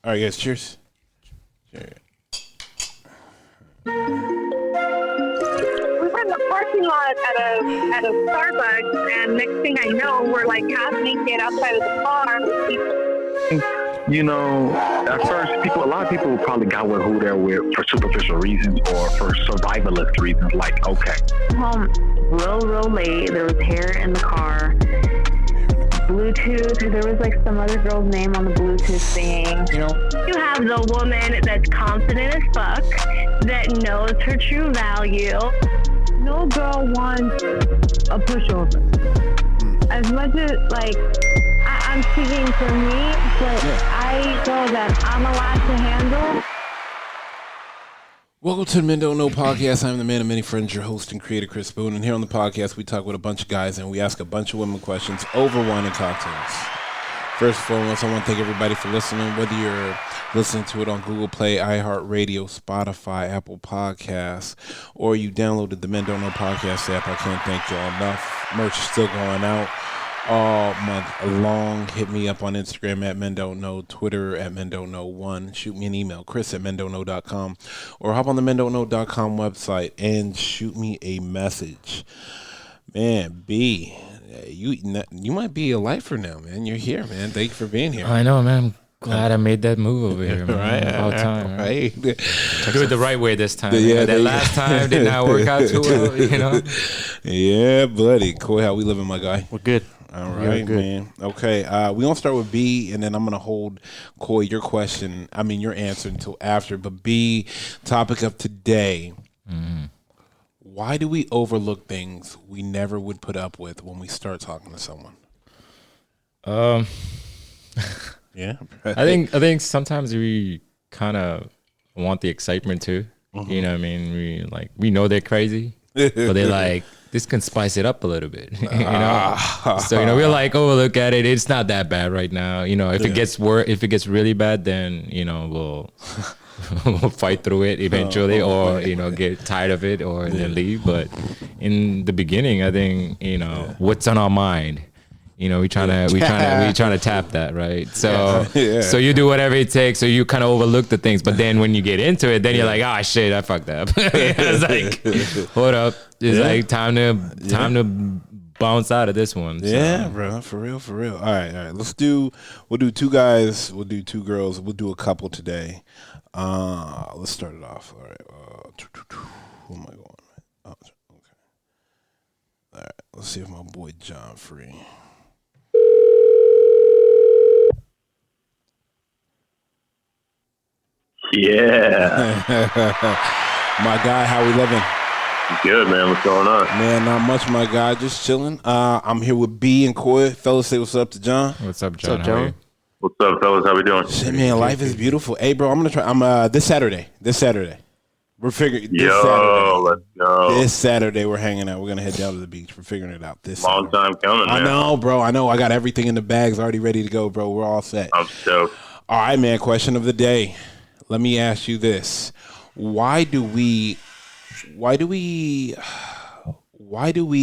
All right, guys. Cheers. Cheers. We were in the parking lot at a Starbucks, and next thing I know, we're like half naked outside of the car. You know, at first, a lot of people probably got with who they're with for superficial reasons or for survivalist reasons. Like, okay, Home real late. There was hair in the car. Bluetooth. There was like some other girl's name on the Bluetooth thing. You have the woman that's confident as fuck, that knows her true value. No girl wants a pushover. As much as like I'm speaking for me, but I know that I'm allowed to handle. Welcome to the Men Don't Know podcast. I'm the man of many friends, your host and creator, Chris Boone. And here on the podcast, we talk with a bunch of guys and we ask a bunch of women questions over wine and cocktails. First and foremost, I want to thank everybody for listening, whether you're listening to it on Google Play, iHeartRadio, Spotify, Apple Podcasts, or you downloaded the Men Don't Know podcast app. I can't thank y'all enough. Merch is still going out all month long. Hit me up on Instagram at Men Don't Know, Twitter at Men Don't Know 1. Shoot me an email, Chris at mendontknow.com, or hop on the mendontknow.com website and shoot me a message. Man, B, you might be a lifer now, man. You're here, man. Thank you for being here. I know, man. I'm glad I made that move over here, man. Right, about time, right. Do it the right way this time. Yeah, that last time did not work out too well, you know. Yeah, buddy. Cool. How we living, my guy? We're good. All right, man. Okay, we're going to start with B, and then I'm going to hold, Coy, your answer until after. But B, topic of today, why do we overlook things we never would put up with when we start talking to someone? Yeah. I think sometimes we kind of want the excitement too. You know what I mean? We know they're crazy, but they're like, this can spice it up a little bit, you know. So we're like, oh, look at it. It's not that bad right now. You know, if it gets really bad, then we'll we'll fight through it eventually, or get tired of it, or then leave. But in the beginning, I think what's on our mind. We trying to tap that, right? So so you do whatever it takes. So you kind of overlook the things, but then when you get into it, then you're like, ah, shit, I fucked up. It's like, hold up, it's like time to bounce out of this one. So. Yeah, bro, for real. All right. We'll do 2 guys, we'll do 2 girls, we'll do a couple today. Let's start it off. All right. Who am I going? Oh, okay. All right. Let's see if my boy John free. yeah. My guy, how we living? Good, man. What's going on? Man, not much, my guy. Just chilling. I'm here with B and Coy. Fellas, say what's up to John. What's up, John? How are you? What's up, fellas? How we doing? Shit, man, life is beautiful. Hey, bro, I'm gonna try. I'm this Saturday. We're figuring. Let's go. This Saturday, we're hanging out. We're gonna head down to the beach. We're figuring it out. This long Saturday. time coming, man. I know, bro. I got everything in the bags already ready to go, bro. We're all set. I'm stoked. All right, man. Question of the day. Let me ask you this: Why do we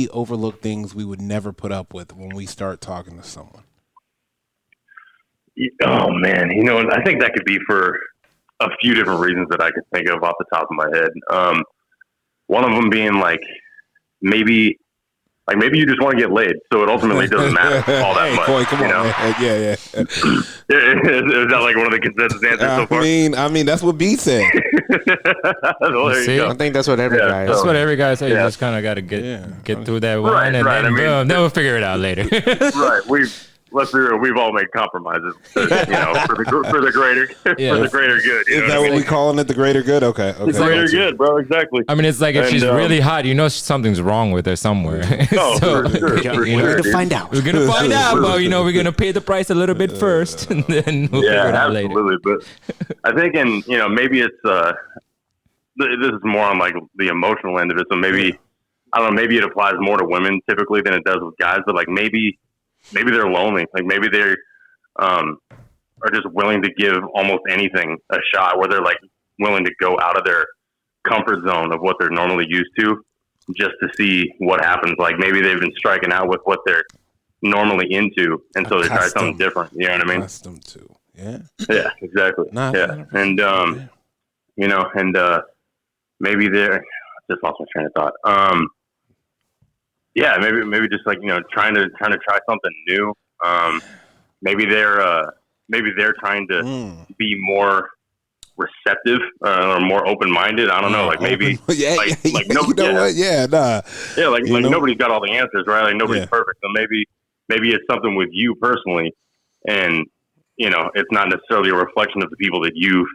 overlook things we would never put up with when we start talking to someone? Oh man, I think that could be for a few different reasons that I could think of off the top of my head. One of them being maybe you just want to get laid, so it ultimately doesn't matter all that much. Boy, come on, man. Yeah. Is that like one of the consensus answers so far? I mean, that's what B said. Well, there you go. I think that's what every guy. That's what every guy says. You just kind of got to get through that one, and then boom, then we'll figure it out later. Right. Let's be real. We've all made compromises, for the greater good. Is that what we calling it? The greater good? Okay. The greater good, bro. Exactly. I mean, it's like if she's really hot, something's wrong with her somewhere. Oh, so, for sure. We're gonna find out. We're gonna find out, but we're gonna pay the price a little bit first, and then we'll figure it out later. Absolutely. But I think, maybe it's this is more on like the emotional end of it. So maybe I don't know. Maybe it applies more to women typically than it does with guys. But like maybe they're lonely. Like maybe they are just willing to give almost anything a shot, where they're like willing to go out of their comfort zone of what they're normally used to just to see what happens. Like maybe they've been striking out with what they're normally into, and so they try something different. You know what I mean? Accustomed to. Yeah. Yeah, exactly. Nah, yeah, and you know, and maybe they're just lost my train of thought. Yeah, maybe just like, you know, trying to try something new. Maybe they're trying to be more receptive or more open-minded. I don't know. Like maybe, like nobody, you know what? Yeah, nah. Yeah, like nobody's got all the answers, right? Like nobody's perfect. So maybe it's something with you personally, and you know, it's not necessarily a reflection of the people that you've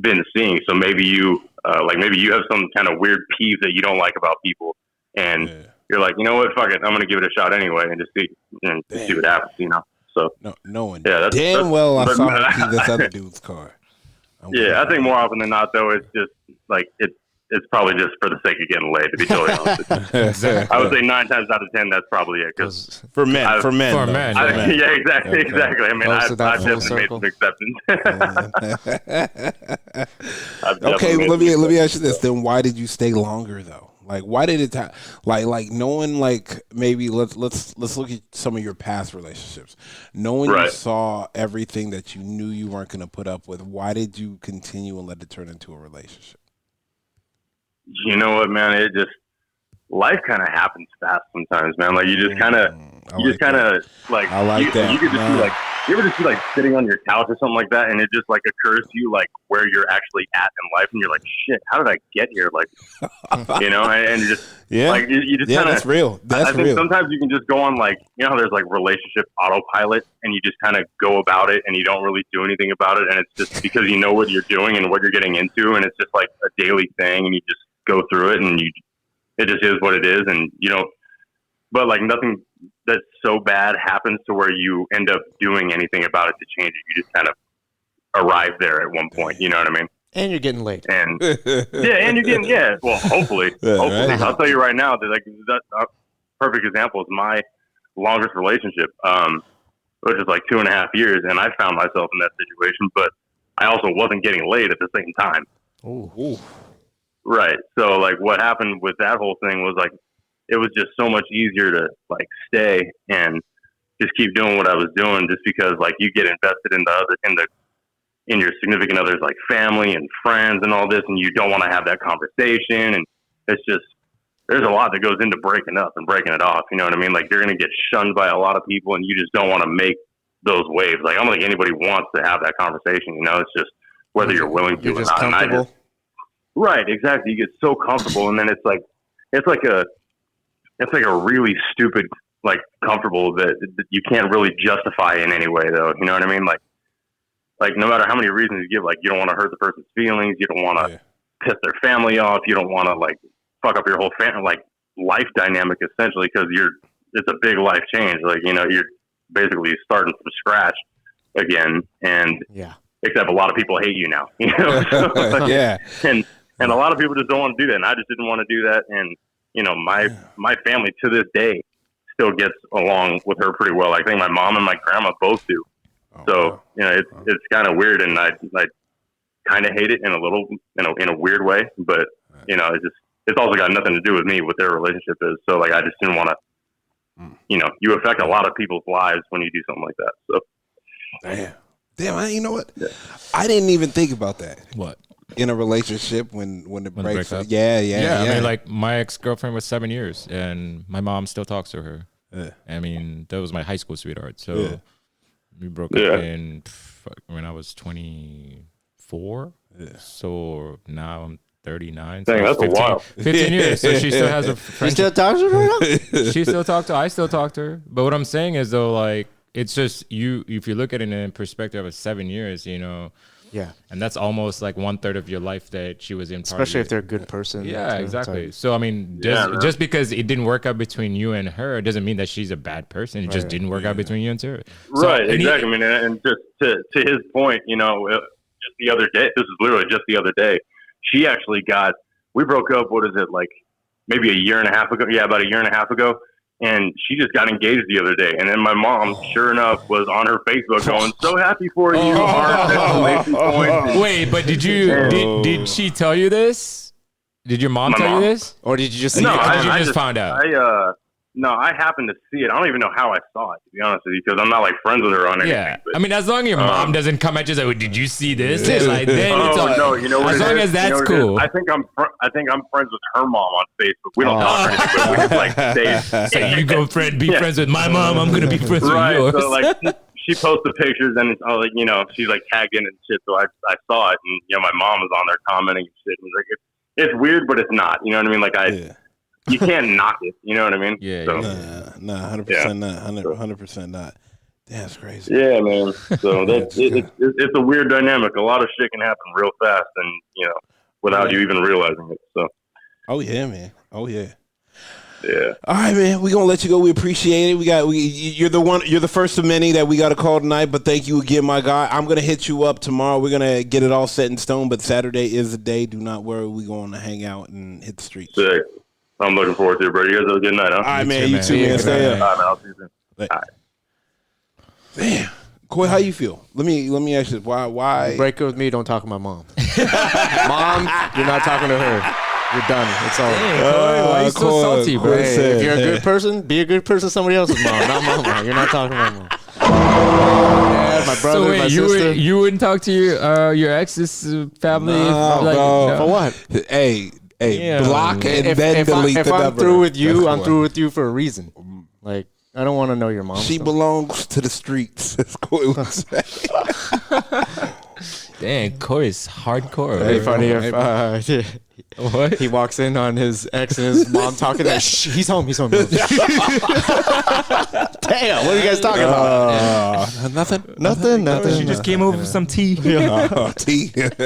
been seeing. So maybe you have some kind of weird peeve that you don't like about people, and you're like, you know what, fuck it, I'm gonna give it a shot anyway, and just see what happens, you know. So knowing that's well I saw her key this other dude's car. I think more often than not, though, it's just like it's probably just for the sake of getting laid. To be totally honest, with you. I would say 9 times out of 10, that's probably it. Cause for men. Yeah, exactly. I mean, I've definitely made some exceptions. Okay, well, let me ask you this. Then why did you stay longer though? Like, why did it like knowing, like, maybe let's look at some of your past relationships. Knowing you saw everything that you knew you weren't going to put up with, why did you continue and let it turn into a relationship? You know what, man? It just, life kind of happens fast sometimes, man. Like you just kind of, like, I like that. You could just be like, you ever just be like sitting on your couch or something like that, and it just like occurs to you like where you're actually at in life, and you're like, shit, how did I get here? Like, you know, and you just like you just kind of, that's real. I think sometimes you can just go on, like, you know how there's like relationship autopilot, and you just kind of go about it, and you don't really do anything about it, and it's just because you know what you're doing and what you're getting into, and it's just like a daily thing, and you just go through it, and it just is what it is, and you know, but like nothing that's so bad happens to where you end up doing anything about it to change it. You just kind of arrive there at one point. You know what I mean? And you're getting late. And and you're getting well, hopefully. Right. I'll tell you right now that, like, that perfect example is my longest relationship, which is like 2.5 years, and I found myself in that situation, but I also wasn't getting laid at the same time. Ooh. Right. So like what happened with that whole thing was like, it was just so much easier to like stay and just keep doing what I was doing, just because like you get invested in your significant other's like family and friends and all this, and you don't want to have that conversation. And it's just, there's a lot that goes into breaking up and breaking it off. You know what I mean? Like you're going to get shunned by a lot of people, and you just don't want to make those waves. Like I don't think anybody wants to have that conversation. You know, it's just whether you're willing to or not. Comfortable. Right. Exactly. You get so comfortable, and then it's like a really stupid, like, comfortable that you can't really justify in any way, though. You know what I mean? Like no matter how many reasons you give, like, you don't want to hurt the person's feelings, you don't want to piss their family off, you don't want to like fuck up your whole family, like life dynamic, essentially, because it's a big life change. Like, you know, you're basically starting from scratch again, and except a lot of people hate you now. You know, and a lot of people just don't want to do that, and I just didn't want to do that, and you know, my family to this day still gets along with her pretty well. I think my mom and my grandma both do. So, you know, it's kind of weird, and I kind of hate it in a weird way, but you know, it's also got nothing to do with me, what their relationship is. So like, I just didn't want to, you know, you affect a lot of people's lives when you do something like that. So damn, you know what? Yeah. I didn't even think about that. What? In a relationship when it breaks up. Yeah. I mean, like, my ex-girlfriend was 7 years, and my mom still talks to her. Yeah. I mean, that was my high school sweetheart. So we broke up when I was 24. Yeah. So now I'm 39. Dang, so that's 15, a while. 15 years. So she still has a friend. She still talks to her now? She still talks to her. I still talk to her. But what I'm saying is, though, like, it's just if you look at it in perspective of 7 years, you know. Yeah. And that's almost like 1/3 of your life that she was in. Especially if they're a good person. Yeah, exactly. So, I mean, just because it didn't work out between you and her, doesn't mean that she's a bad person. It just didn't work out between you and her. So, right, exactly. I mean, and just to his point, you know, just the other day, this is literally just the other day, she actually we broke up, what is it, like maybe a year and a half ago? Yeah, about a year and a half ago. And she just got engaged the other day. And then my mom, sure enough, was on her Facebook going, so happy for you. Wait, but did she tell you this? Did your mom tell you this? Or did you just find out? No, I happened to see it. I don't even know how I saw it, to be honest with you, because I'm not like friends with her on anything. Yeah, but, I mean, as long as your mom doesn't come at you and say, "Did you see this?" Yeah. Like, then it's all, no, you know what? As long as that's cool. I think I'm friends with her mom on Facebook. We don't talk or anything, but we just like stay. So you go be friends with my mom. I'm gonna be friends with yours. So like she posted pictures and it's all like, you know, she's like tagged in and shit. So I saw it and you know my mom was on there commenting and shit. And like it's weird, but it's not. You know what I mean? Like you can't knock it. You know what I mean? Yeah. So, nah, 100% not. 100% not. Damn, that's crazy. Yeah, man. So it's a weird dynamic. A lot of shit can happen real fast, and you know, without you even realizing it. So. Oh yeah, man. Oh yeah. Yeah. All right, man. We're gonna let you go. We appreciate it. You're the first of many that we got to call tonight. But thank you again, my guy. I'm gonna hit you up tomorrow. We're gonna get it all set in stone. But Saturday is the day. Do not worry. We're gonna hang out and hit the streets. Sick. I'm looking forward to it, bro. You guys have a good night, huh? All right, man. You too, man. Stay up. All right, man. I'll see you soon. All right. Damn. Coy, how you feel? Let me ask you why break up with me, don't talk to my mom. Mom, you're not talking to her. You're done. It's all. Dang, Coy, why are you so salty, bro? Hey, if you're a good person, be a good person to somebody else's mom, not my mom. You're not talking to my mom. My brother, so wait, my sister. You wouldn't talk to your ex's family? No. For what? Hey, block and then delete the number. If I'm through with you, I'm through with you for a reason. Like, I don't want to know your mom. She belongs to the streets. That's Coy would say. Dang, Coy is hardcore. It'd be funny if what? He walks in on his ex and his mom talking. He's home. Damn, what are you guys talking about? Nothing. She just came over for some tea. Tea. Can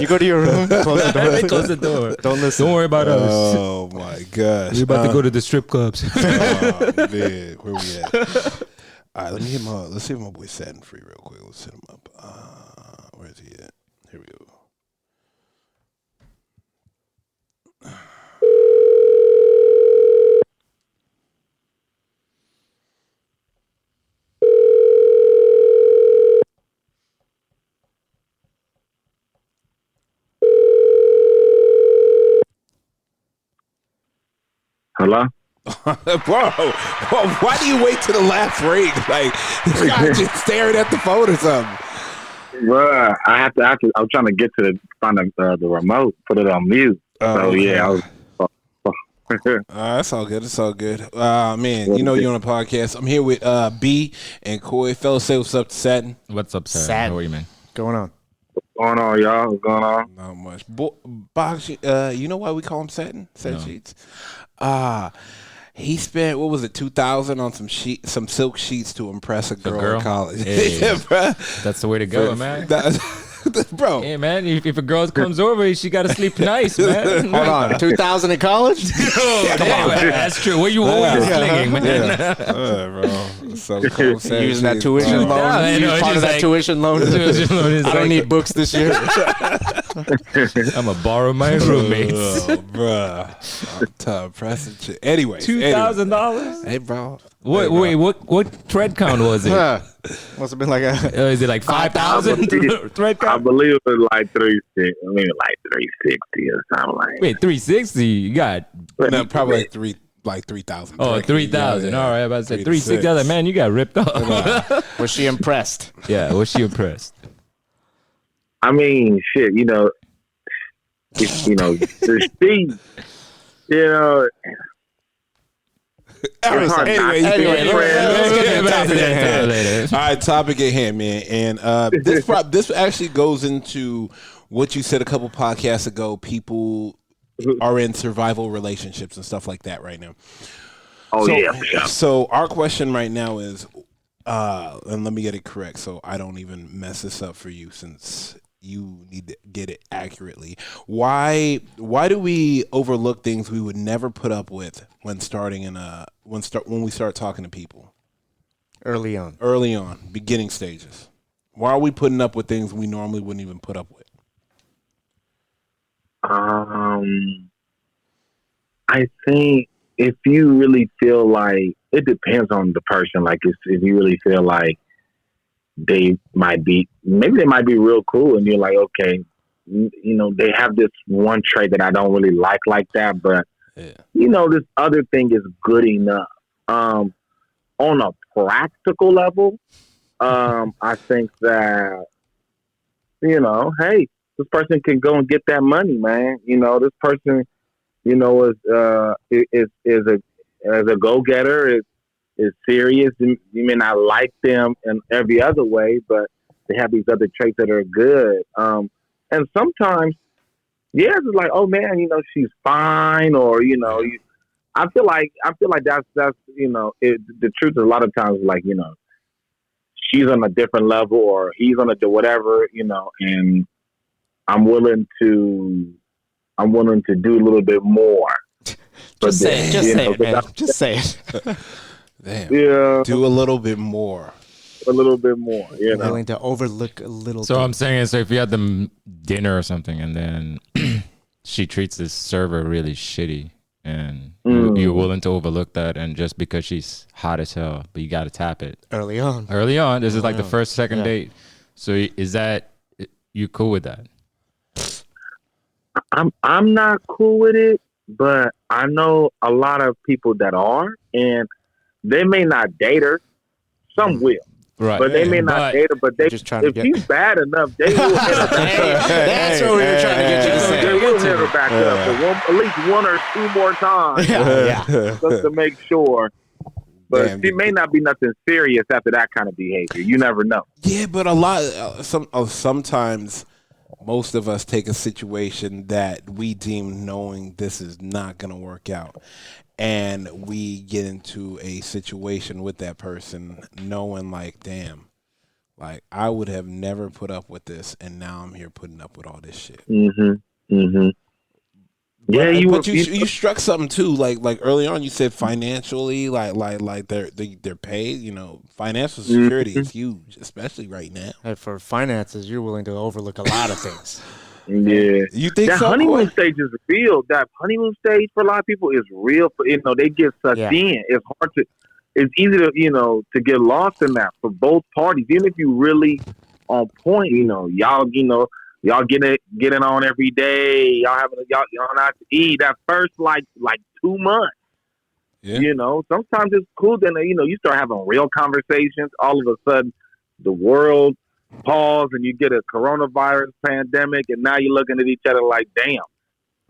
you go to your room? Close the door. Close the door. Don't listen. Don't worry about us. Oh my gosh. We're about to go to the strip clubs. Oh man, where we at? All right, let's see if my boy Satin free real quick. Let's hit him up. Where is he at? Here we go. Hello? Bro, why do you wait to the last ring? Like, this guy just staring at the phone or something. Bro, I have to. I'm trying to get to find the remote, put it on mute. So yeah, that's all good. It's all good. Man, you know you're on a podcast. I'm here with B and Coy. Fellas, say what's up to Satin. What's up, Satin? How are you, man? Going on. What's going on, y'all? What's going on? Not much. Box, you know why we call him Satin? Satin Sheets. He spent, what was it, $2,000 on some silk sheets to impress a girl in college. Yeah, bro. That's the way to go, man. Bro. Yeah, man. If a girl comes over, she got to sleep nice, man. Hold on. $2,000 in college? Come on, man. That's true. What you always slinging, man? Bro. So cool. Using that tuition loan. Part of that tuition loan. I don't need books this year. I'm going to borrow my roommates. Bro. I'm tough. Pressing shit. Anyway. $2,000? Hey, bro. What thread count was it? Must have been like is it like 5,000 thread count? I believe it was like 360. I mean, like 360 or something like. Wait, 360? You got probably like 3,000. Oh, 3,000. All right, I was about to say 360. I was like, man, you got ripped off. Was she impressed? Yeah, was she impressed? I mean, shit. You know, the speed. You know. Anyway, let's get to the topic at hand. All right, topic at hand, man. And this actually goes into what you said a couple podcasts ago. People are in survival relationships and stuff like that right now. So our question right now is, and let me get it correct so I don't even mess this up for you since you need to get it accurately. Why do we overlook things we would never put up with when when we start talking to people? Early on, beginning stages. Why are we putting up with things we normally wouldn't even put up with? I think if you really feel like, it depends on the person. Like if you really feel like they might be real cool and you're like, okay, you know, they have this one trait that I don't really like that, but this other thing is good enough. On a practical level, I think that, hey, this person can go and get that money, man. This person, is a go-getter, is serious. You may not like them in every other way, but they have these other traits that are good. And sometimes, it's like, oh man, she's fine, or I feel like that's the truth. Is a lot of times, like she's on a different level, or he's on a whatever, and I'm willing to do a little bit more. Just say it, man. Just say it. Damn. Yeah. Do a little bit more. A little bit more, Willing to overlook a little. So bit. I'm saying, so if you had them dinner or something, and then she treats this server really shitty, and you're willing to overlook that, and just because she's hot as hell, but you got to tap it early on. This is like the first, second date. So is that, you cool with that? I'm not cool with it, but I know a lot of people that are, and they may not date her. Some will. Right. But they may not date her, but they, just trying to if she's bad enough, they will hit her back. That's what we were trying to get you to say. They will hit her back up at least one or two more times. Just to make sure. But she may not be nothing serious after that kind of behavior. You never know. Yeah, but sometimes most of us take a situation that we deem knowing this is not going to work out, and we get into a situation with that person knowing like, damn, like I would have never put up with this, and now I'm here putting up with all this shit. Yeah, you struck something too. Like early on, you said financially, like they're paid. Financial security is huge, especially right now. And for finances, you're willing to overlook a lot of things. Yeah, you think that so? Honeymoon stage is real. That honeymoon stage for a lot of people is real. For they get sucked in. It's hard to. It's easy to to get lost in that for both parties. Even if you really on point, y'all getting on every day. Y'all not to eat that first like 2 months. Yeah. Sometimes it's cool. Then you start having real conversations. All of a sudden, the world pause, and you get a coronavirus pandemic, and now you're looking at each other like, damn.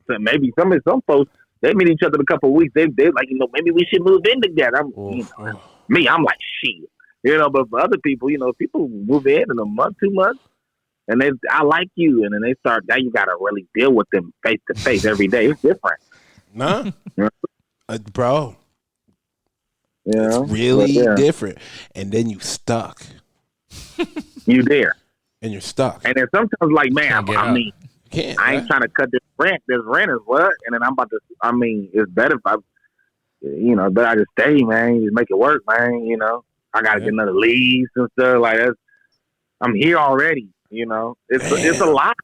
So maybe some folks, they meet each other in a couple of weeks. They like, maybe we should move in together. I'm like, shit. But for other people, people move in a month, 2 months. And I like you, and then they start. Now you got to really deal with them face to face every day. It's different, nah, bro. Yeah, it's really different. And then you stuck. You there, and you're stuck. And then sometimes, like, man, I ain't trying to cut this rent. This rent is what, and then I'm about to. It's better if I, but I just stay, man. Just make it work, man. I got to get another lease and stuff like that. I'm here already. It's a lot.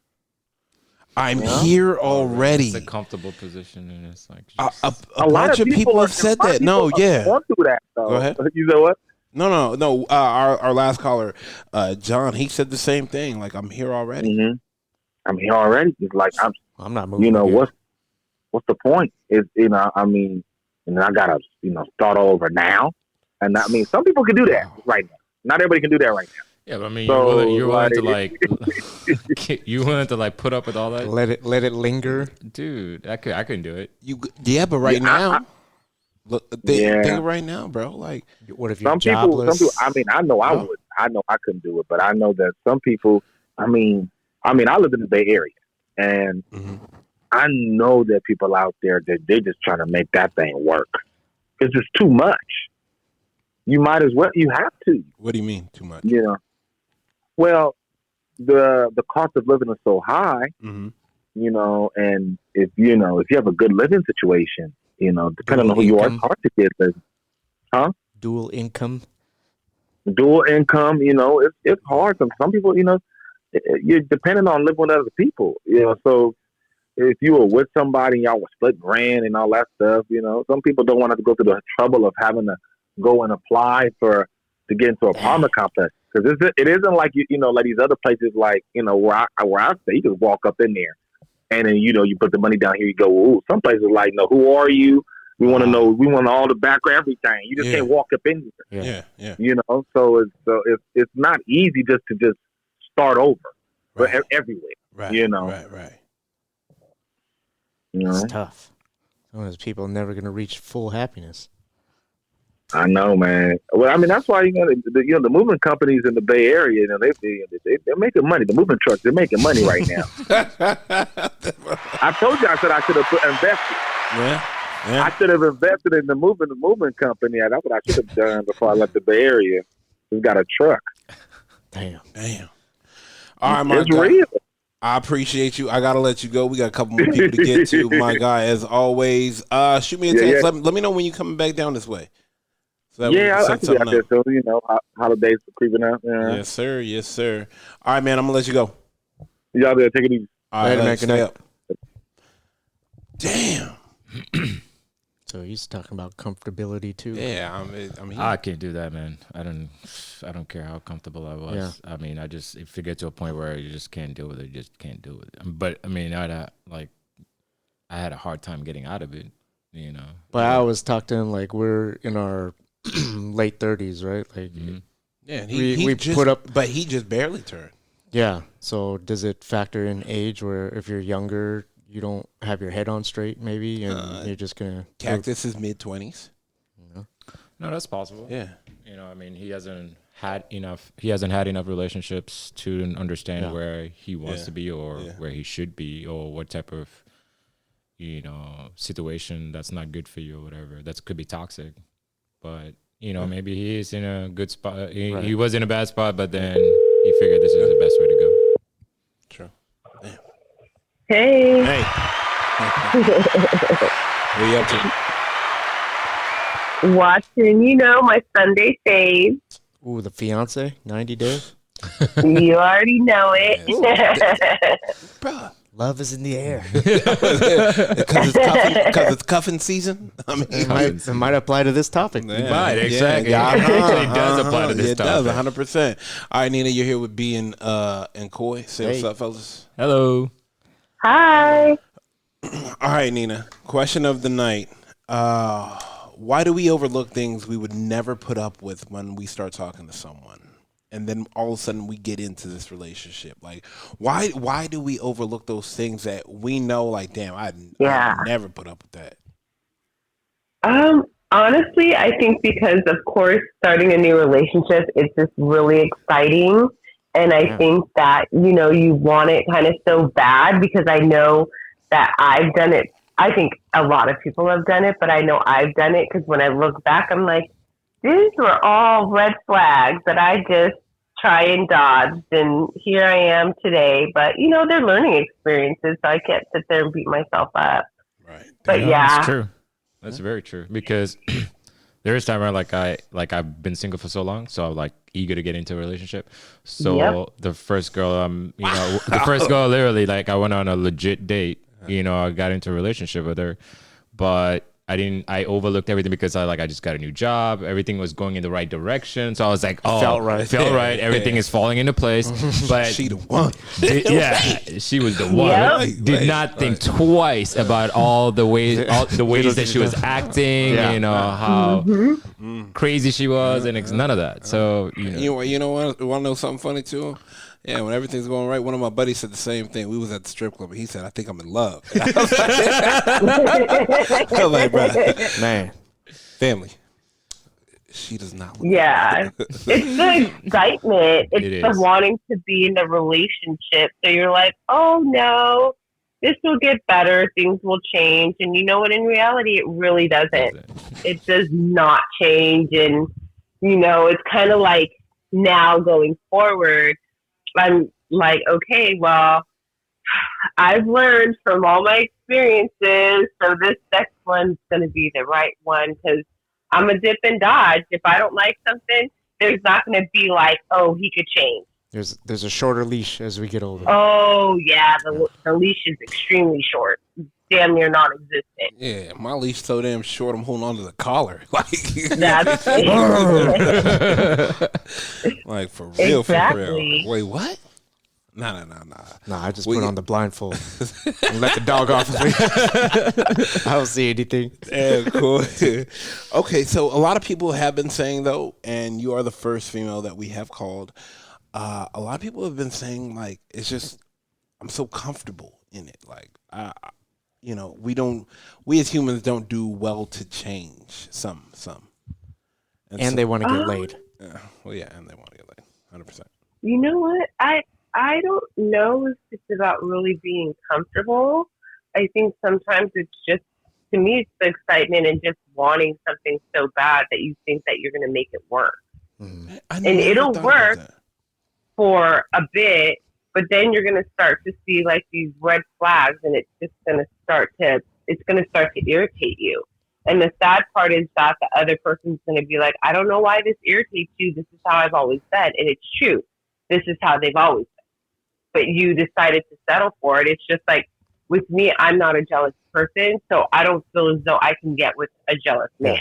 I'm here already. It's a comfortable position, and it's like a bunch of people have said that. No, yeah. Want to do that, though. Go ahead. You know what? No. Our last caller, John, he said the same thing. Like, I'm here already. Mm-hmm. I'm here already. It's like I'm not moving. What's the point? And I gotta start over now. And some people can do that right now. Not everybody can do that right now. Yeah, but you're willing to you willing to put up with all that? Let it linger, dude. I couldn't do it. But right now, think right now, bro. Like, what if you're jobless? Some people. I know I would. I know I couldn't do it, but I know that some people. I live in the Bay Area, and I know that people out there that they're just trying to make that thing work because it's too much. You might as well. You have to. What do you mean too much? Well, the cost of living is so high, and if you have a good living situation, depending on who you are, it's hard to get the, dual income. It's hard. Some people, you're dependent on living with other people, So if you were with somebody, y'all were split rent and all that stuff, some people don't want to go through the trouble of having to go and apply to get into an apartment complex. Because it isn't like like these other places, like where I stay, you just walk up in there, and then you put the money down. Here you go. Ooh, some places like, no, who are you? We want to know. We want all the background, everything. You just can't walk up in here. Yeah. You know, so it's not easy just to start over, but everywhere. Right. You know. Right. You know? It's tough. Some of those people are never gonna reach full happiness. I know, man. Well, I mean, that's why the moving companies in the Bay Area, you know, they're making money. The moving trucks, they're making money right now. I told you, I said I should have invested. Yeah. I should have invested in the moving company. That's what I should have done before I left the Bay Area. Just got a truck. Damn. All right, my it's guy. real. I appreciate you. I gotta let you go. We got a couple more people to get to, my guy. As always, shoot me a text. Yeah. Let me know when you're coming back down this way. So I can be out there. So you know, holidays are creeping up. Yeah. Yes, sir. All right, man. I'm gonna let you go. Y'all there? Take it easy. All right, man. Good night. up. Damn. So he's talking about comfortability too. Yeah, I can't do that, man. I don't care how comfortable I was. Yeah. I mean, if you get to a point where you just can't deal with it, you just can't deal with it. But I mean, I had a hard time getting out of it, you know. But I always talk to him like we're in our late 30s, right? Like, yeah, and we just, put up, but he just barely turned. Yeah. So does it factor in age, where if you're younger, you don't have your head on straight, maybe, and you're just gonna Cactus is mid-20s. No, that's possible. Yeah, you know, I mean, he hasn't had enough relationships to understand where he wants to be or where he should be or what type of, you know, situation that's not good for you or whatever. That could be toxic. But, you know, maybe he is in a good spot. He was in a bad spot, but then he figured this is the best way to go. True. Damn. Hey. What are you up to? Watching, you know, my Sunday fave. Ooh, the fiance, 90 days. You already know it. Bruh. Love is in the air. Because it's cuffing season. I mean, it might apply to this topic. Right, exactly. Yeah, It actually does apply to this topic. It does, 100%. All right, Nina, you're here with B and Coy. Say what's up, fellas. Hello. Hi. All right, Nina. Question of the night. Why do we overlook things we would never put up with when we start talking to someone? And then all of a sudden we get into this relationship. Like, why do we overlook those things that we know, like, damn, I'd never put up with that? Honestly, I think because, of course, starting a new relationship, it's just really exciting. And I think that, you know, you want it kind of so bad because I know that I've done it. I think a lot of people have done it, but I know I've done it because when I look back, I'm like, these were all red flags that I just try and dodged, and here I am today. But, you know, they're learning experiences, so I can't sit there and beat myself up. Right. But That's true. That's very true. Because there is time where I've been single for so long, so I'm like eager to get into a relationship. So the first girl, literally, like, I went on a legit date. You know, I got into a relationship with her, but I overlooked everything because I just got a new job. Everything was going in the right direction. So I was like, felt right. Everything is falling into place. But she the one. She was the one. Yep. Did not think twice about all the ways that she was acting, you know, how crazy she was, and it's none of that. So, you know what? Want to know something funny too? Yeah, when everything's going right, one of my buddies said the same thing. We was at the strip club, and he said, I think I'm in love. I was like, bro, Man. family. She does not look it's the excitement. It's the wanting to be in a relationship. So you're like, oh, no, this will get better. Things will change. And you know what? In reality, it really doesn't. It does not change. And, you know, it's kind of like now going forward, I'm like, okay, well, I've learned from all my experiences, so this next one's going to be the right one because I'm a dip and dodge. If I don't like something, there's not going to be like, oh, he could change. There's a shorter leash as we get older. Oh, yeah, the leash is extremely short. Damn near non-existent. Yeah, my leash so damn short, I'm holding onto the collar. Like, that's like for real, exactly. for real. Wait, what? Nah. Nah, I just put on the blindfold and let the dog off of me. I don't see anything. Yeah, cool. Okay, so a lot of people have been saying though, and you are the first female that we have called. A lot of people have been saying like it's just I'm so comfortable in it. Like we as humans don't do well to change some. And so, they want to get laid. and they want to get laid. 100%. You know what? I don't know if it's about really being comfortable. I think sometimes it's just, to me, it's the excitement and just wanting something so bad that you think that you're going to make it work. Mm-hmm. And it'll work for a bit, but then you're going to start to see like these red flags, and it's just going to start to irritate you. And the sad part is that the other person's going to be like, I don't know why this irritates you. This is how I've always said. And it's true. This is how they've always said. But you decided to settle for it. It's just like, with me, I'm not a jealous person. So I don't feel as though I can get with a jealous man.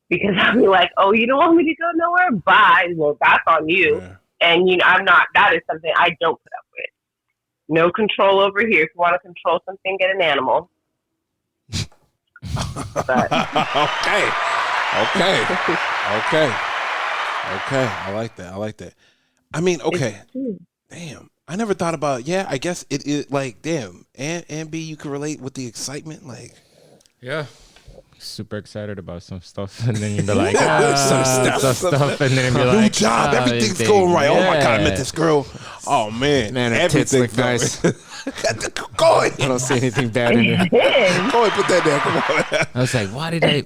Because I'll be like, oh, you don't want me to go nowhere? Bye. Well, that's on you. Yeah. And, that is something I don't put up with. No control over here. If you want to control something, get an animal. But. Okay. I like that. I mean, okay. Damn. I never thought about, I guess it is like, damn. And B, you can relate with the excitement. Like, yeah. Super excited about some stuff. And then you'd be like, some stuff. And then you'd be like, new job. Everything's going right. Oh my God, I met this girl. Oh man. Everything's nice. Go ahead. I don't see anything bad in it. Go ahead, put that there. Come on. I was like,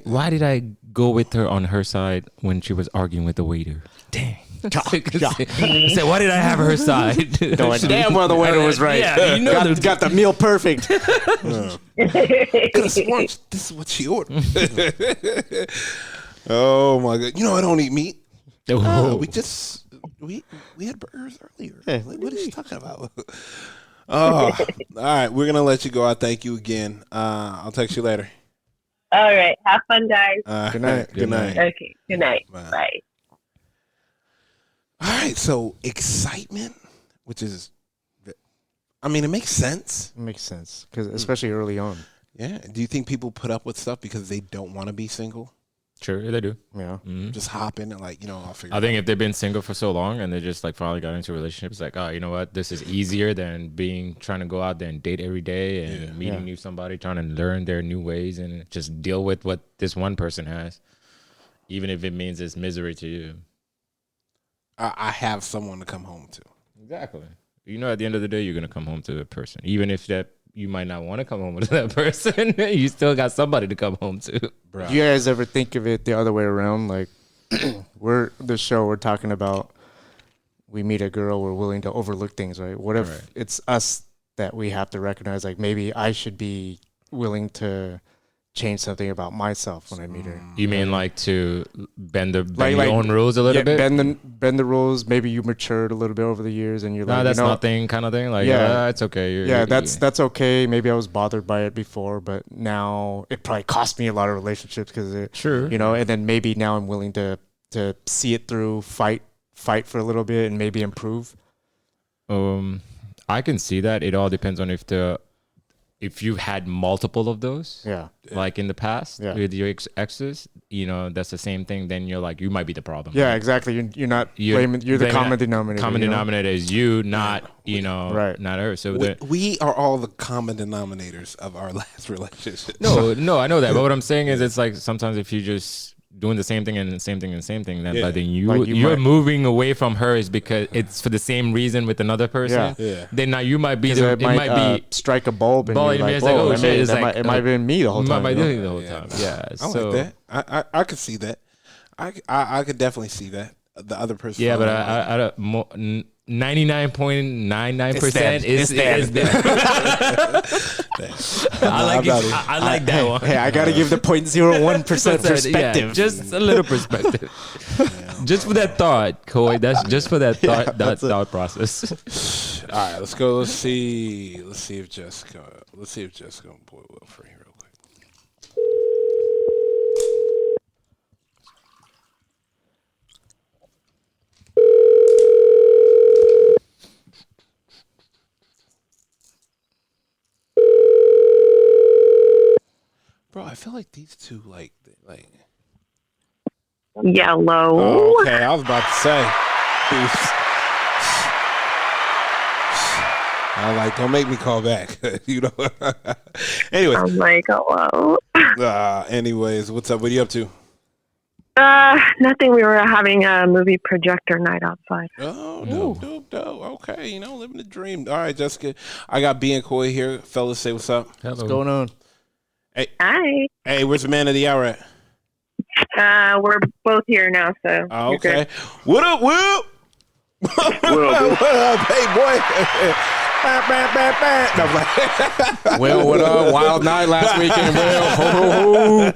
why did I go with her on her side when she was arguing with the waiter? Dang. I said, why did I have her side? Damn well the waiter was right. Yeah, got the meal perfect. This is what she ordered. Oh my God. I don't eat meat. We had burgers earlier. Hey, like, what are you talking about? All right. We're going to let you go. I thank you again. I'll text you later. All right. Have fun, guys. Good night. Good night. Okay. Good night. Bye. All right, so excitement, which is, it makes sense. It makes sense, because especially early on. Yeah. Do you think people put up with stuff because they don't want to be single? Sure, they do. Yeah. Mm-hmm. Just hop in and I'll figure it out. I think if they've been single for so long and they just finally got into a relationship, it's like, oh, you know what? This is easier than trying to go out there and date every day and meeting new somebody, trying to learn their new ways and just deal with what this one person has, even if it means it's misery to you. I have someone to come home to. Exactly. At the end of the day, you're going to come home to a person. Even if that you might not want to come home with that person, you still got somebody to come home to. Bro. Do you guys ever think of it the other way around? Like, we're talking about we meet a girl, we're willing to overlook things, right? What if it's us that we have to recognize, like, maybe I should be willing to change something about myself when I meet her. You mean like to bend your own rules a little bit? Bend the rules. Maybe you matured a little bit over the years, and you're like, that's nothing, kind of thing. Like, it's okay. That's okay. Maybe I was bothered by it before, but now it probably cost me a lot of relationships because and then maybe now I'm willing to see it through, fight for a little bit, and maybe improve. I can see that. It all depends on if you've had multiple of those, like in the past with your exes, that's the same thing. Then you're like, you might be the problem. Yeah, exactly. You're not blaming. You're the common denominator. Common denominator is you, not not her. So we are all the common denominators of our last relationship. No, I know that. But what I'm saying is, it's like sometimes if you just doing the same thing and the same thing and the same thing, then but then you're moving away from her is because it's for the same reason with another person. Yeah. Then now you might be it might be strike a bulb and you're like, oh shit, it might have been me the whole time. Might be the whole time. Yeah. I like that. I could see that. I could definitely see that. The other person. Yeah, but I don't. 99.99% is them. I like that one. Hey, I gotta give the 0.01% perspective. Yeah, just a little perspective. Just for that thought, Coy. That's just for that thought process. All right, let's go. Let's see if Jessica can pull Will free real quick. bro, I feel like these two like. Yellow. Oh, okay, I was about to say. I like, don't make me call back. You know. Anyways. I'm like, hello. Anyways, what's up? What are you up to? Nothing. We were having a movie projector night outside. Oh, dope. Okay, living the dream. All right, Jessica. I got B and Koi here. Fellas, say what's up. Hello. What's going on? Hey. Hi. Hey, where's the man of the hour at? We're both here now, so. Okay. What up, Will? What up, hey, boy? No, Will, what up? Wild night last weekend, Will.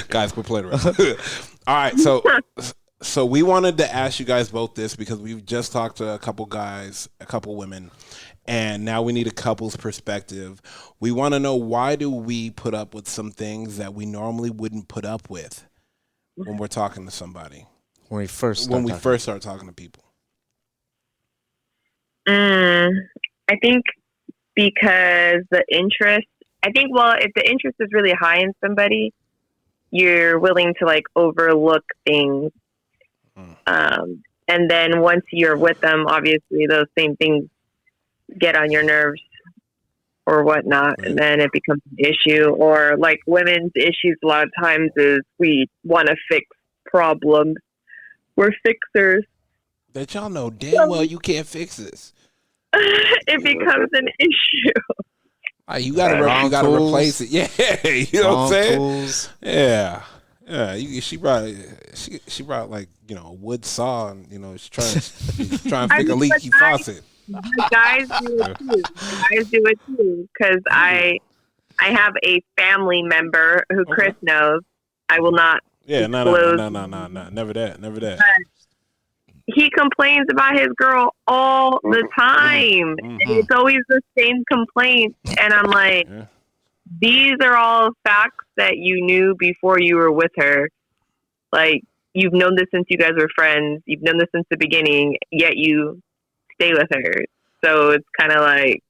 Guys, quit playing around. All right, so we wanted to ask you guys both this because we've just talked to a couple guys, a couple women, and now we need a couple's perspective. We want to know, why do we put up with some things that we normally wouldn't put up with when we're talking to somebody? When we first start talking to people. I think because the interest. I think, if the interest is really high in somebody, you're willing to like overlook things. And then once you're with them, obviously those same things get on your nerves or whatnot. Right. And then it becomes an issue. Or like women's issues a lot of times is we want to fix problems. We're fixers. That y'all know damn well you can't fix this. It becomes an issue. You gotta replace it. Yeah, you know what I'm saying? Tools. Yeah. She brought like a wood saw, and she's trying to fix a leaky faucet. Guys do it too. Because I have a family member who Chris knows. I will not. Yeah, no, never that. He complains about his girl all the time. It's always the same complaint. And I'm like, these are all facts that you knew before you were with her. Like, you've known this since you guys were friends. You've known this since the beginning, yet you stay with her. So it's kind of like,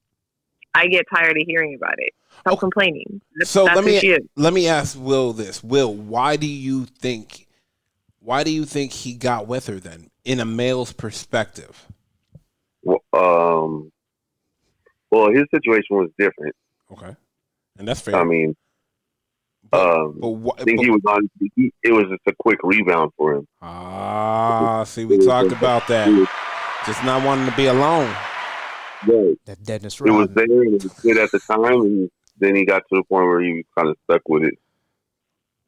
I get tired of hearing about it. Stop complaining. That's let me ask Will this. Will, why do you think he got with her then, in a male's perspective? Well, his situation was different. Okay, and that's fair. I mean, I think he was on. It was just a quick rebound for him. See, we talked about that. Just not wanting to be alone. Right. That deadness. It was there, and it was good at the time, and then he got to the point where he was kind of stuck with it.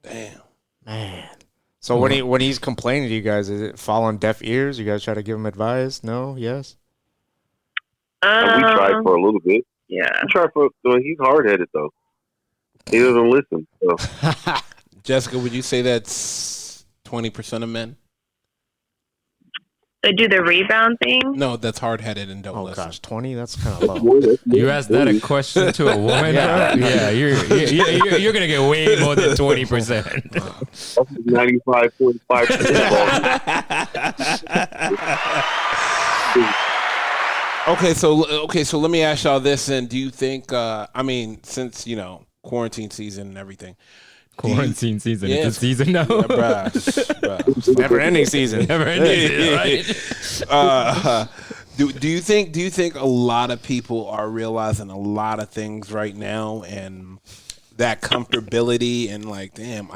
Damn, man. So when he's complaining to you guys, is it fall on deaf ears? You guys try to give him advice? No? Yes? We tried for a little bit. Yeah. He's hard-headed, though. He doesn't listen. So. Jessica, would you say that's 20% of men? They do the rebound thing? No, that's hard-headed and don't listen. Oh, gosh, 20? That's kind of low. You asked that a question to a woman? Yeah, you're going to get way more than 20%. 95.5%. Okay, so let me ask y'all this, and do you think, since, quarantine season and everything. Quarantine season. It's a season now. Yeah, bruh. Never-ending season. Never-ending season, right? Do you think a lot of people are realizing a lot of things right now, and that comfortability, and like, damn,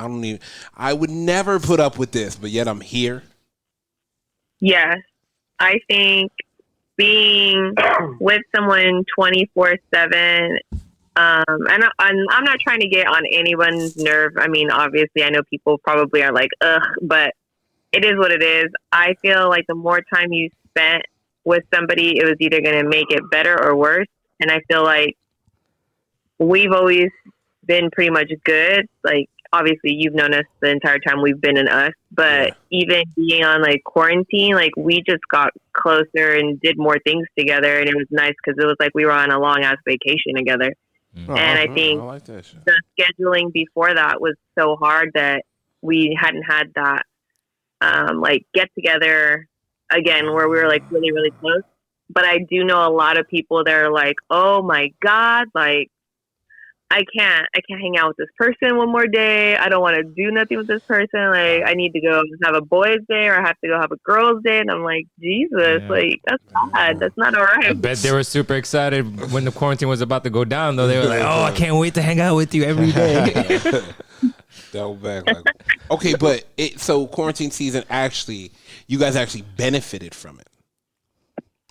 I would never put up with this, but yet I'm here? Yes. I think being with someone 24/7, and I'm not trying to get on anyone's nerve. I mean, obviously, I know people probably are like, ugh, but it is what it is. I feel like the more time you spent with somebody, it was either going to make it better or worse. And I feel like we've always been pretty much good. Like, obviously, you've known us the entire time we've been in us. But even being on, like, quarantine, like, we just got closer and did more things together. And it was nice because it was like we were on a long-ass vacation together. Mm-hmm. And I think like that shit. The scheduling before that was so hard that we hadn't had that, like, get-together again where we were, like, really, really close. But I do know a lot of people that are like, oh my God, like, I can't hang out with this person one more day. I don't want to do nothing with this person. Like, I need to go have a boys' day, or I have to go have a girls' day. And I'm like, Jesus, like, that's bad. That's not all right. I bet they were super excited when the quarantine was about to go down, though. They were like, oh, I can't wait to hang out with you every day. Double back. Like, okay, but so quarantine season, actually, you guys actually benefited from it.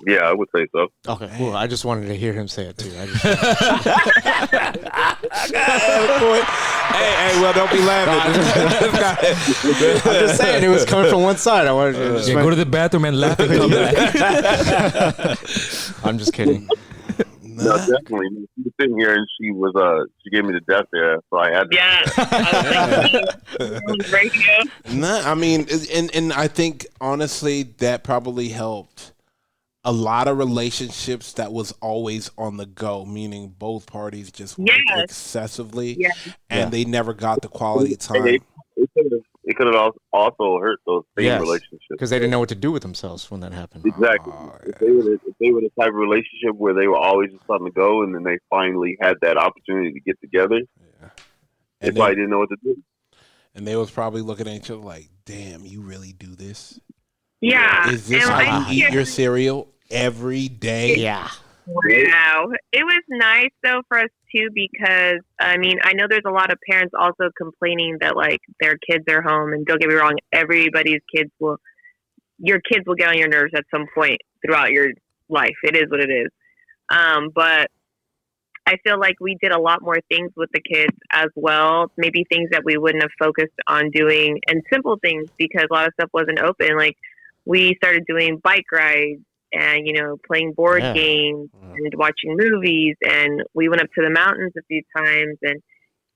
Yeah, I would say so. Okay, cool. I just wanted to hear him say it too. Hey, well, don't be laughing. I'm just saying it was coming from one side. I wanted to go to the bathroom and laugh and come back. I'm just kidding. No, definitely. She was sitting here and she gave me the death stare, so I had to. Yeah. Nah, I mean, and I think honestly that probably helped a lot of relationships that was always on the go, meaning both parties just worked excessively, and they never got the quality time. It could have also hurt those same relationships because they didn't know what to do with themselves when that happened. Exactly. If they were the type of relationship where they were always just letting go, and then they finally had that opportunity to get together, they probably didn't know what to do. And they was probably looking at each other like, "Damn, you really do this? Yeah. Is this how you eat your cereal every day?" Yeah. Wow. It was nice though for us too, because I mean, I know there's a lot of parents also complaining that like their kids are home, and don't get me wrong, your kids will get on your nerves at some point throughout your life. It is what it is. But I feel like we did a lot more things with the kids as well. Maybe things that we wouldn't have focused on doing, and simple things, because a lot of stuff wasn't open. Like we started doing bike rides and, you know, playing board games and watching movies. And we went up to the mountains a few times, and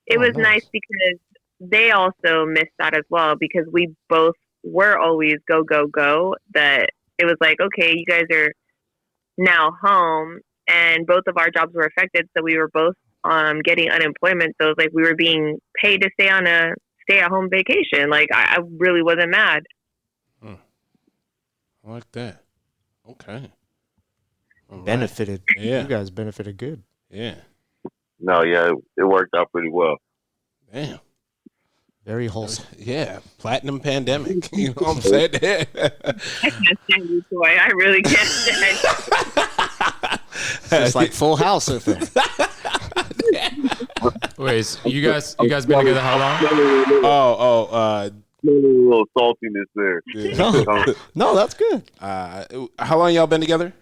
it was nice because they also missed that as well, because we both were always go, go, go. That it was like, okay, you guys are now home, and both of our jobs were affected. So we were both getting unemployment. So it was like we were being paid to stay on a stay-at-home vacation. Like I really wasn't mad. I like that. Okay. Benefited. Yeah. You guys benefited good. Yeah. No, yeah, it worked out pretty well. Damn. Very wholesome. Yeah. Platinum pandemic. You know what I'm saying? I can't stand you, Toy. I really can't stand It's like Full House or thing. Wait, so you guys been together how long? A little saltiness there. No, that's good. How long y'all been together?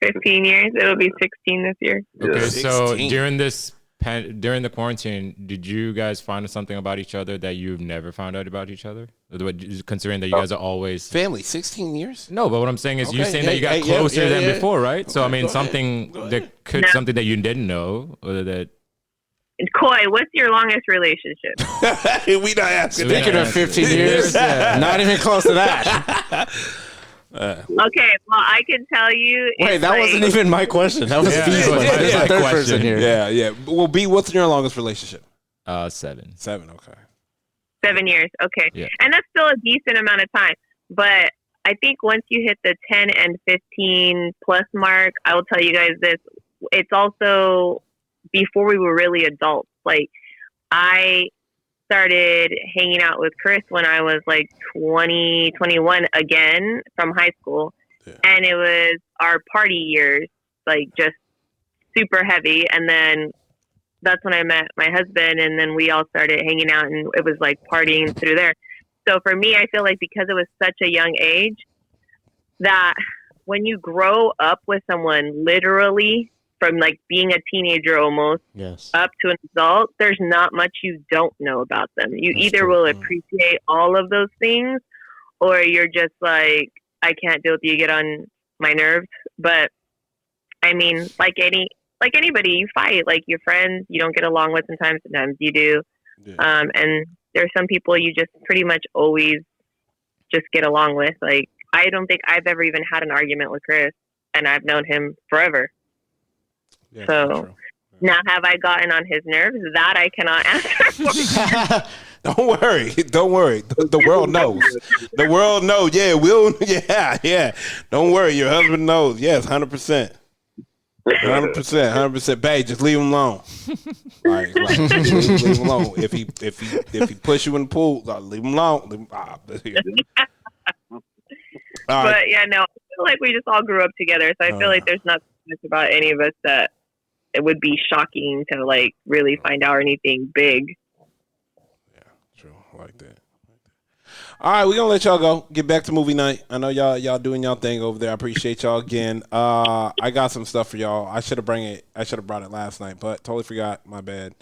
15 years. It'll be 16 this year. Okay, Yeah. so 16. during the quarantine, did you guys find something about each other that you've never found out about each other? Considering that you guys are always Family, 16 years? No, but what I'm saying is you're Okay, saying that you got closer than before, right? So I mean, go something that could something that you didn't know, or that. Koi, what's your longest relationship? We not asking that. Speaking of 15 years, not even close to that. Okay, well, I can tell you. Wait, that wasn't even my question. That was B's one. There's a third person here. Yeah. Well, B, what's your longest relationship? 7. 7, okay. 7 years. Okay. Yeah. And that's still a decent amount of time. But I think once you hit the 10 and 15 plus mark, I will tell you guys this. It's also before we were really adults. Like, I started hanging out with Chris when I was like 20, 21 again from high school. Yeah. And it was our party years, like just super heavy. And then that's when I met my husband, and then we all started hanging out, and it was like partying through there. So for me, I feel like because it was such a young age, that when you grow up with someone literally from like being a teenager almost up to an adult, there's not much you don't know about them. You either will appreciate all of those things, or you're just like, I can't deal with you, get on my nerves. But I mean, like anybody, you fight. Like your friends, you don't get along with sometimes you do. Yeah. And there's some people you just pretty much always just get along with. Like, I don't think I've ever even had an argument with Chris, and I've known him forever. Yeah, so now, have I gotten on his nerves? That I cannot answer for. Don't worry. The world knows. The world knows. Yeah, yeah. Don't worry. Your husband knows. Yes, 100%. 100%. Babe, just leave him alone. Like leave him alone. If he push you in the pool, leave him alone. But yeah, no, I feel like we just all grew up together, so I feel like there's not much about any of us that it would be shocking to like really find out anything big. Yeah, true. I like that. All right, we're gonna let y'all go. Get back to movie night. I know y'all doing y'all thing over there. I appreciate y'all again. I got some stuff for y'all. I should have brought it last night, but totally forgot. My bad.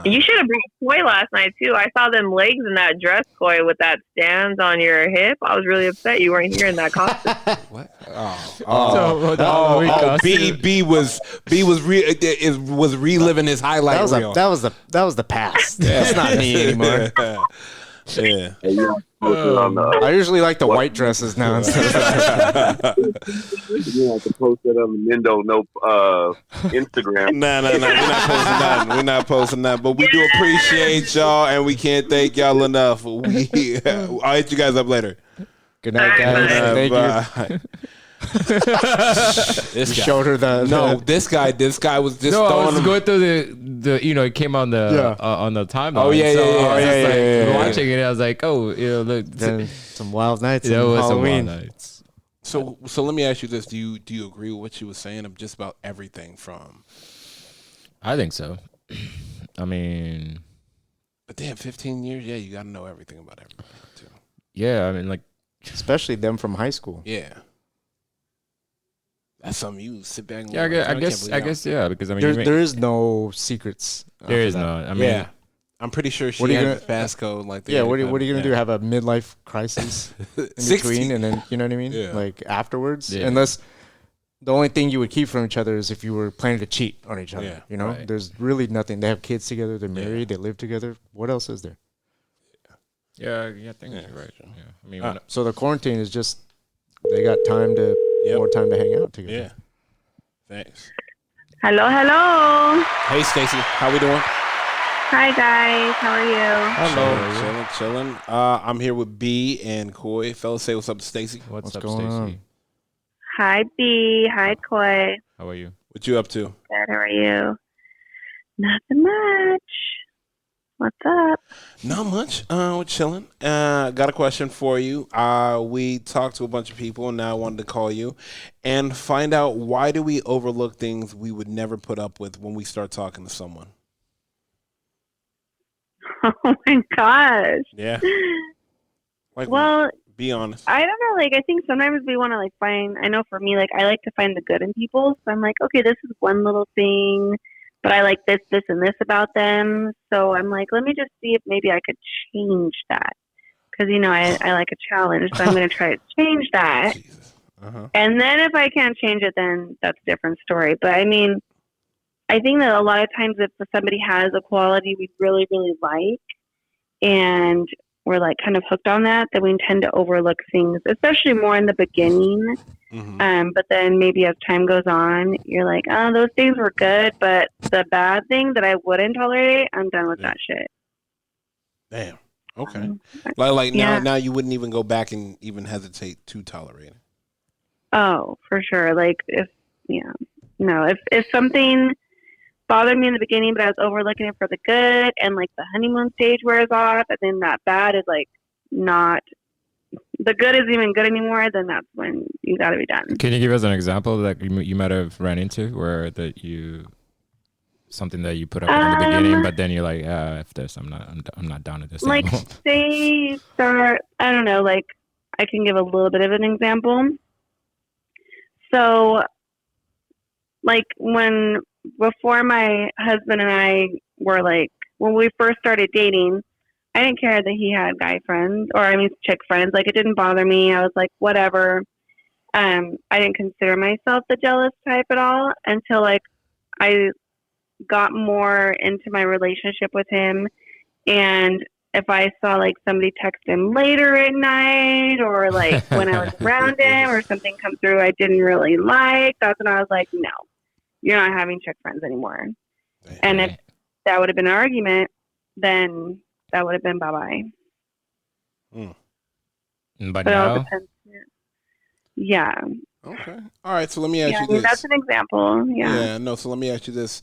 You should have brought Koi last night too. I saw them legs in that dress, Koi, with that stands on your hip. I was really upset you weren't here in that costume. What? B was reliving his highlight reel. That was the past. That's not me anymore. Yeah. I usually like the white dresses now instead of that. You have to post that on the Mendo Instagram. No, we're not posting nothing. But we do appreciate y'all, and we can't thank y'all enough. I'll hit you guys up later. Good night, guys. Thank you. This guy. Showed her this guy was just I throwing was them. going through the it came on the timeline. Oh yeah, so yeah. I was just Yeah. watching it. I was like, look, Then some wild nights. there was some Halloween. wild nights. So let me ask you this: Do you agree with what she was saying of just about everything from? I think so. I mean, But damn, 15 years, yeah, you got to know everything about everything too. yeah, I mean, like, Especially them from high school. Yeah. That's something you sit back and yeah, I guess, yeah, because I mean, There is no secrets. there is no. I mean, Yeah. I'm pretty sure she What are you had gonna- the fast code like that. Yeah, what are you gonna do? Have a midlife crisis in 60. between, and then you know what I mean? Yeah. Like afterwards, Yeah. unless the only thing you would keep from each other is if you were planning to cheat on each other. Yeah, you know, right. there's really nothing. They have kids together. They're married. They live together. What else is there? yeah, I think you're right. Yeah, I mean, So the quarantine is just they got time to Yep. more time to hang out together. Yeah. Thanks. Hello. Hey, Stacy, how we doing? Hi guys, how are you? Chilling. I'm here with B and Koi. Fellas, say what's up to Stacy. what's up, going on? Stacey? Hi B, hi Koi. How are you? What you up to? Good, how are you? Nothing much. What's up? Not much. We're chilling. Got a question for you. We talked to a bunch of people, and now I wanted to call you and find out why do we overlook things we would never put up with when we start talking to someone. Oh my gosh. Yeah. Like, Well, be honest. I don't know. Like, I think sometimes we want to like find. I know for me, like, I like to find the good in people. So I'm like, okay, this is one little thing, but I like this, and this about them. So I'm like, let me just see if maybe I could change that. Because I like a challenge, so I'm going to try to change that. Jesus. Uh-huh. And then if I can't change it, then that's a different story. But I mean, I think that a lot of times if somebody has a quality we really, really like, and we're like kind of hooked on that, then we tend to overlook things, especially more in the beginning. Mm-hmm. But then maybe as time goes on, you're like, oh, those things were good, but the bad thing that I wouldn't tolerate, I'm done with that shit. Damn. Okay. Mm-hmm. Like Yeah. now you wouldn't even go back and even hesitate to tolerate it. Oh, for sure. Like if something bothered me in the beginning, but I was overlooking it for the good, and like the honeymoon stage wears off, and then that bad is like not the good isn't even good anymore, then that's when you got to be done. Can you give us an example that you might have ran into where something that you put up in the beginning, but then you're like, if this, I'm not down with this Like anymore. say you start, I don't know, like I can give a little bit of an example. So like before my husband and I were like, when we first started dating, I didn't care that he had guy friends chick friends. Like it didn't bother me. I was like, whatever. I didn't consider myself the jealous type at all until like I got more into my relationship with him. And if I saw like somebody text him later at night or like when I was around him or something come through I didn't really like, that's when I was like, no, you're not having chick friends anymore. And if that would have been an argument, then that would have been bye-bye. But it all now, depends. Yeah. Okay. All right. So let me ask Yeah, you I mean, this. that's an example. Yeah. Yeah. No. So let me ask you this.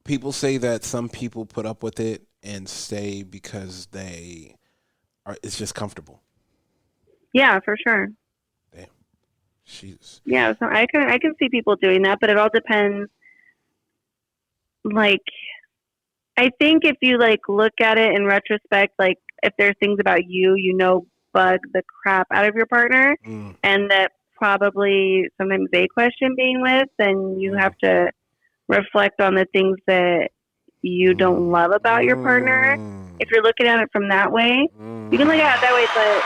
People say that some people put up with it and stay because it's just comfortable. Yeah, for sure. Damn. Jesus. Yeah, so I can see people doing that, but it all depends. Like, I think if you like look at it in retrospect, like if there's things about bug the crap out of your partner, and that probably sometimes they question being with, then you have to reflect on the things that you don't love about your partner. If you're looking at it from that way, you can look at it that way, but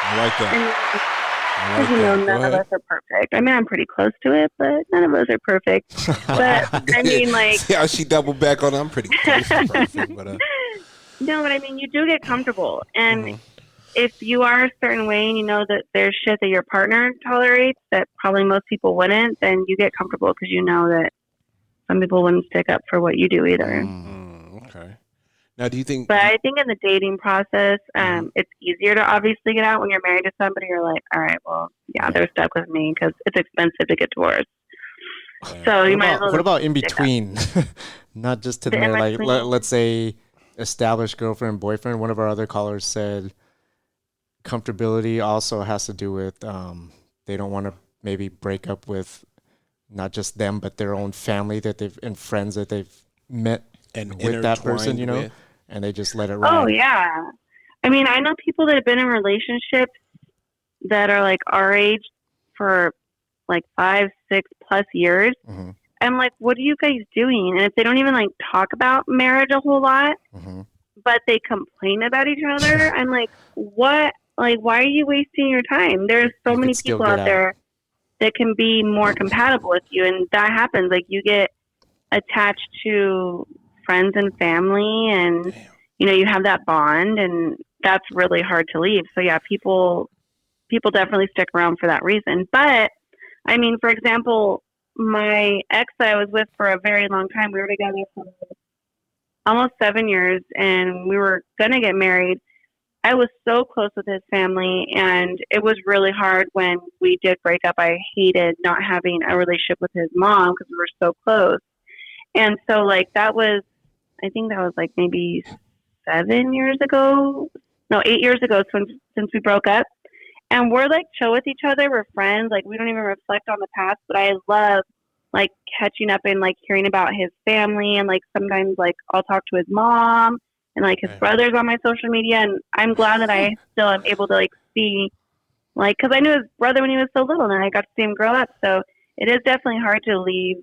I like that. because none of us are perfect. I mean, I'm pretty close to it, but none of us are perfect. But I mean, like, see how she doubled back on. I'm pretty close to perfect, but no, but I mean, you do get comfortable, and if you are a certain way, and you know that there's shit that your partner tolerates that probably most people wouldn't, then you get comfortable because you know that some people wouldn't stick up for what you do either. Okay. Now, do you think? But I think in the dating process, it's easier to obviously get out when you're married to somebody. You're like, all right, well, yeah, they're stuck with me because it's expensive to get divorced. So you might as well. What about in between? Not just to the marriage. Like, let's say established girlfriend, boyfriend. One of our other callers said comfortability also has to do with they don't want to maybe break up with not just them, but their own family and friends that they've met and with that person, with. And they just let it ride. Oh, yeah. I mean, I know people that have been in relationships that are like our age for like 5, 6+ years. I'm like, what are you guys doing? And if they don't even like talk about marriage a whole lot, but they complain about each other, I'm like, what? Like, why are you wasting your time? There's so many people out there that can be more compatible with you. And that happens. Like, you get attached to friends and family, and you have that bond, and that's really hard to leave. So yeah, people definitely stick around for that reason. But I mean, for example, my ex that I was with for a very long time, we were together for almost 7 years, and we were gonna get married. I was so close with his family, and it was really hard when we did break up. I hated not having a relationship with his mom because we were so close. And so, like, I think that was like maybe 7 years ago. No, 8 years ago since we broke up. And we're like chill with each other. We're friends. Like, we don't even reflect on the past, but I love like catching up and like hearing about his family. And like sometimes like I'll talk to his mom and like his brothers on my social media. And I'm glad that I still am able to like see, like, because I knew his brother when he was so little, and I got to see him grow up. So it is definitely hard to leave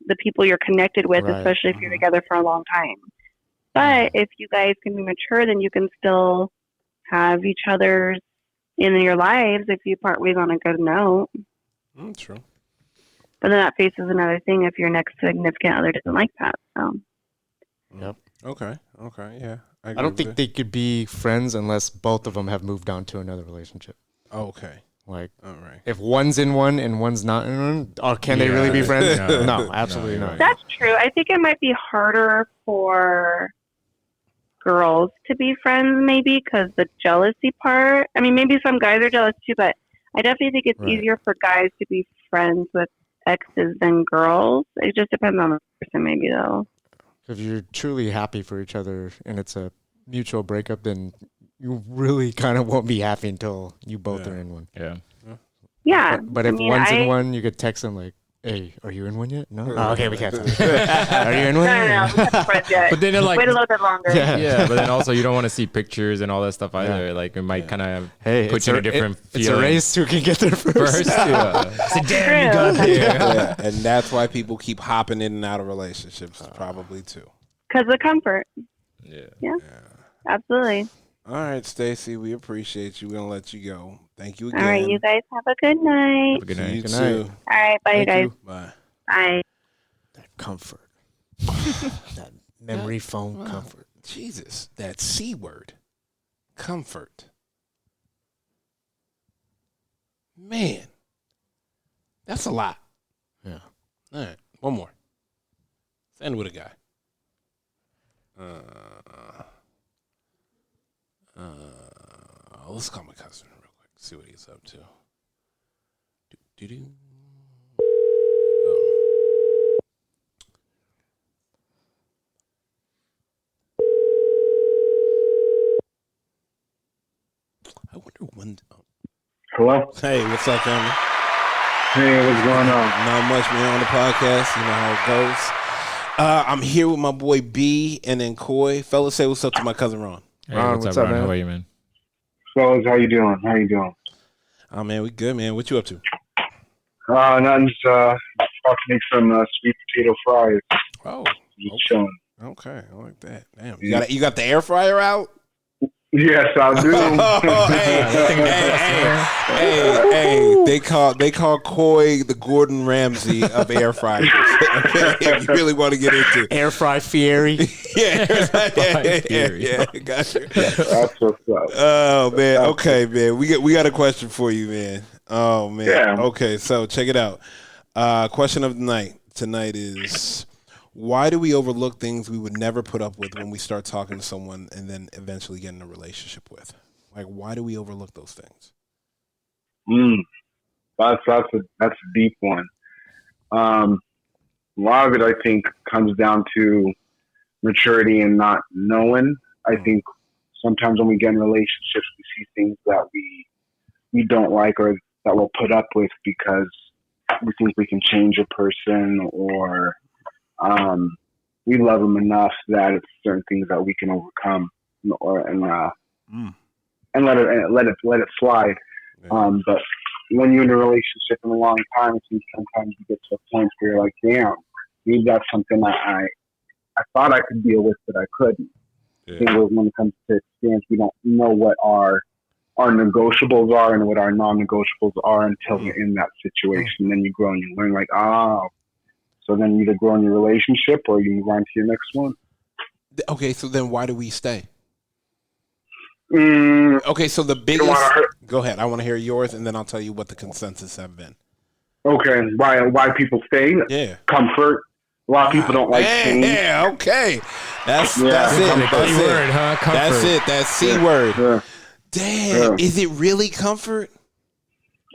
the people you're connected with, especially if you're together for a long time. But if you guys can be mature, then you can still have each other in your lives if you part ways on a good note. True. But then that faces another thing if your next significant other doesn't like that. So. Yep. Okay. Yeah. I don't think they could be friends unless both of them have moved on to another relationship. Okay. Like, all right. If one's in one and one's not in one, or can they really be friends? No, absolutely not. That's true. I think it might be harder for girls to be friends, maybe, because the jealousy part. I mean, maybe some guys are jealous too, but I definitely think it's easier for guys to be friends with exes than girls. It just depends on the person, maybe, though. If you're truly happy for each other and it's a mutual breakup, then you really kind of won't be happy until you both are in one. Yeah. But if one's in one, you could text them like, "Hey, are you in one yet?" No. Oh, okay, we can't. Are you in one? No, we haven't friends yet. But then they're like, wait a little bit longer. Yeah, but then also you don't want to see pictures and all that stuff either. Like it might kind of put you in a different feeling. It's a race who can get there first. So damn, you got there. And that's why people keep hopping in and out of relationships, probably too. Because of comfort. Yeah. Absolutely. All right, Stacy, we appreciate you. We're going to let you go. Thank you again. All right, you guys have a good night. Have a good night. You Good too. night. All right, bye, you guys. Bye. Bye. That comfort. That memory foam comfort. Jesus, that C word. Comfort. Man, that's a lot. Yeah. All right, one more. Let's end with a guy. Let's call my cousin real quick. See what he's up to. Do-do-do. I wonder when. Hello? Hey, what's up, family? Hey, what's going on? Not much, man, on the podcast. You know how it goes. I'm here with my boy B and then Coy. Fellas, say what's up to my cousin Ron. Hey, Ron, what's up, man? How are you, man? Fellas, how you doing? Oh, man, we good, man. What you up to? Nothing. Just about to make some sweet potato fries. Oh, Just chilling. okay. I like that. Damn. You got the air fryer out? Yes, I do. Oh, hey. They call Coy the Gordon Ramsay of air fryers. If you really want to get into Air fry Fieri. yeah, got you. That's what's up. Oh man, okay, man. We got a question for you, man. Oh man. Yeah. Okay, so check it out. Question of the night tonight is: why do we overlook things we would never put up with when we start talking to someone and then eventually get in a relationship with? Like, why do we overlook those things? That's a deep one. A lot of it, I think, comes down to maturity and not knowing. I think sometimes when we get in relationships, we see things that we don't like or that we'll put up with because we think we can change a person, or we love them enough that it's certain things that we can overcome, and let it slide. Yeah. But when you're in a relationship in a long time, I think sometimes you get to a point where you're like, damn, maybe that's something that I thought I could deal with, but I couldn't. Yeah. I think when it comes to experience, we don't know what our negotiables are and what our non-negotiables are until you're in that situation. Then you grow and you learn, like, so then you either grow in your relationship or you move on to your next one. Okay, so then why do we stay? Okay, so the biggest. Go ahead. I want to hear yours, and then I'll tell you what the consensus have been. Okay, why people stay? Yeah, comfort. A lot of people don't like change. Yeah, okay. That's it. That's That's word, it. huh? Comfort. That's it. That's C word. Yeah. Damn. Yeah. Is it really comfort?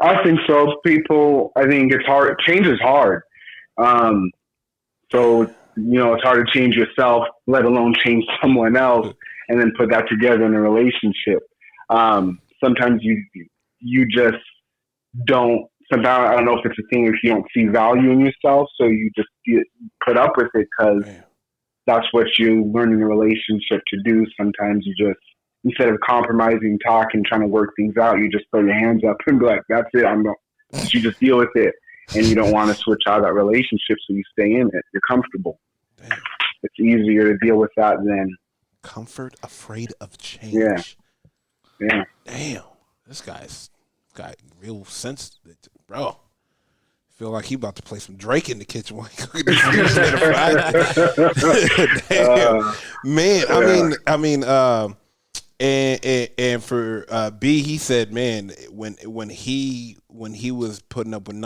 I think so. I think it's hard. Change is hard. So, it's hard to change yourself, let alone change someone else, and then put that together in a relationship. Sometimes you just don't. Sometimes I don't know if it's a thing if you don't see value in yourself, so you just put up with it because that's what you learn in a relationship to do. Sometimes you just, instead of compromising, talking, trying to work things out, you just throw your hands up and be like, "That's it. You just deal with it." And you don't want to switch out of that relationship, so you stay in it. You're comfortable. Damn. It's easier to deal with that than Comfort, afraid of change. Yeah. Damn. This guy's got real sense, bro. I feel like he about to play some Drake in the kitchen while he cooking this Damn. Man, I mean, and for B, he said, man, when he was putting up with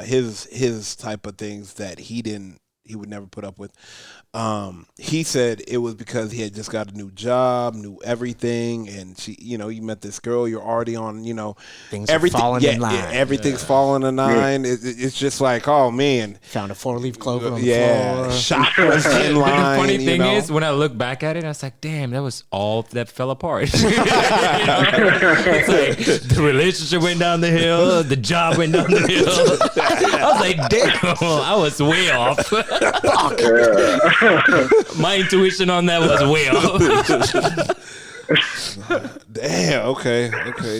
his type of things that he would never put up with. He said it was because he had just got a new job, knew everything, and you met this girl. You're already on, things everything falling in line. Everything's falling in line. It's just like, oh man, found a 4-leaf clover on the floor. Chakras in line. The funny thing is, when I look back at it, I was like, damn, that was all that fell apart. It's like the relationship went down the hill, the job went down the hill. I was like, damn, I was way off. My intuition on that was way off. Damn. Okay.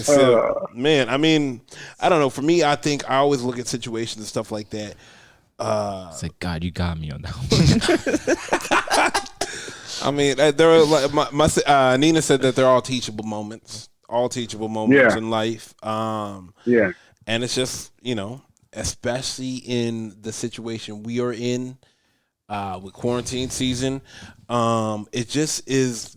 So, man, I mean, I don't know. For me, I think I always look at situations and stuff like that. It's like, God, you got me on that one. I mean, there are like Nina said that they're all teachable moments. In life. And it's just, especially in the situation we are in. With quarantine season, it just is.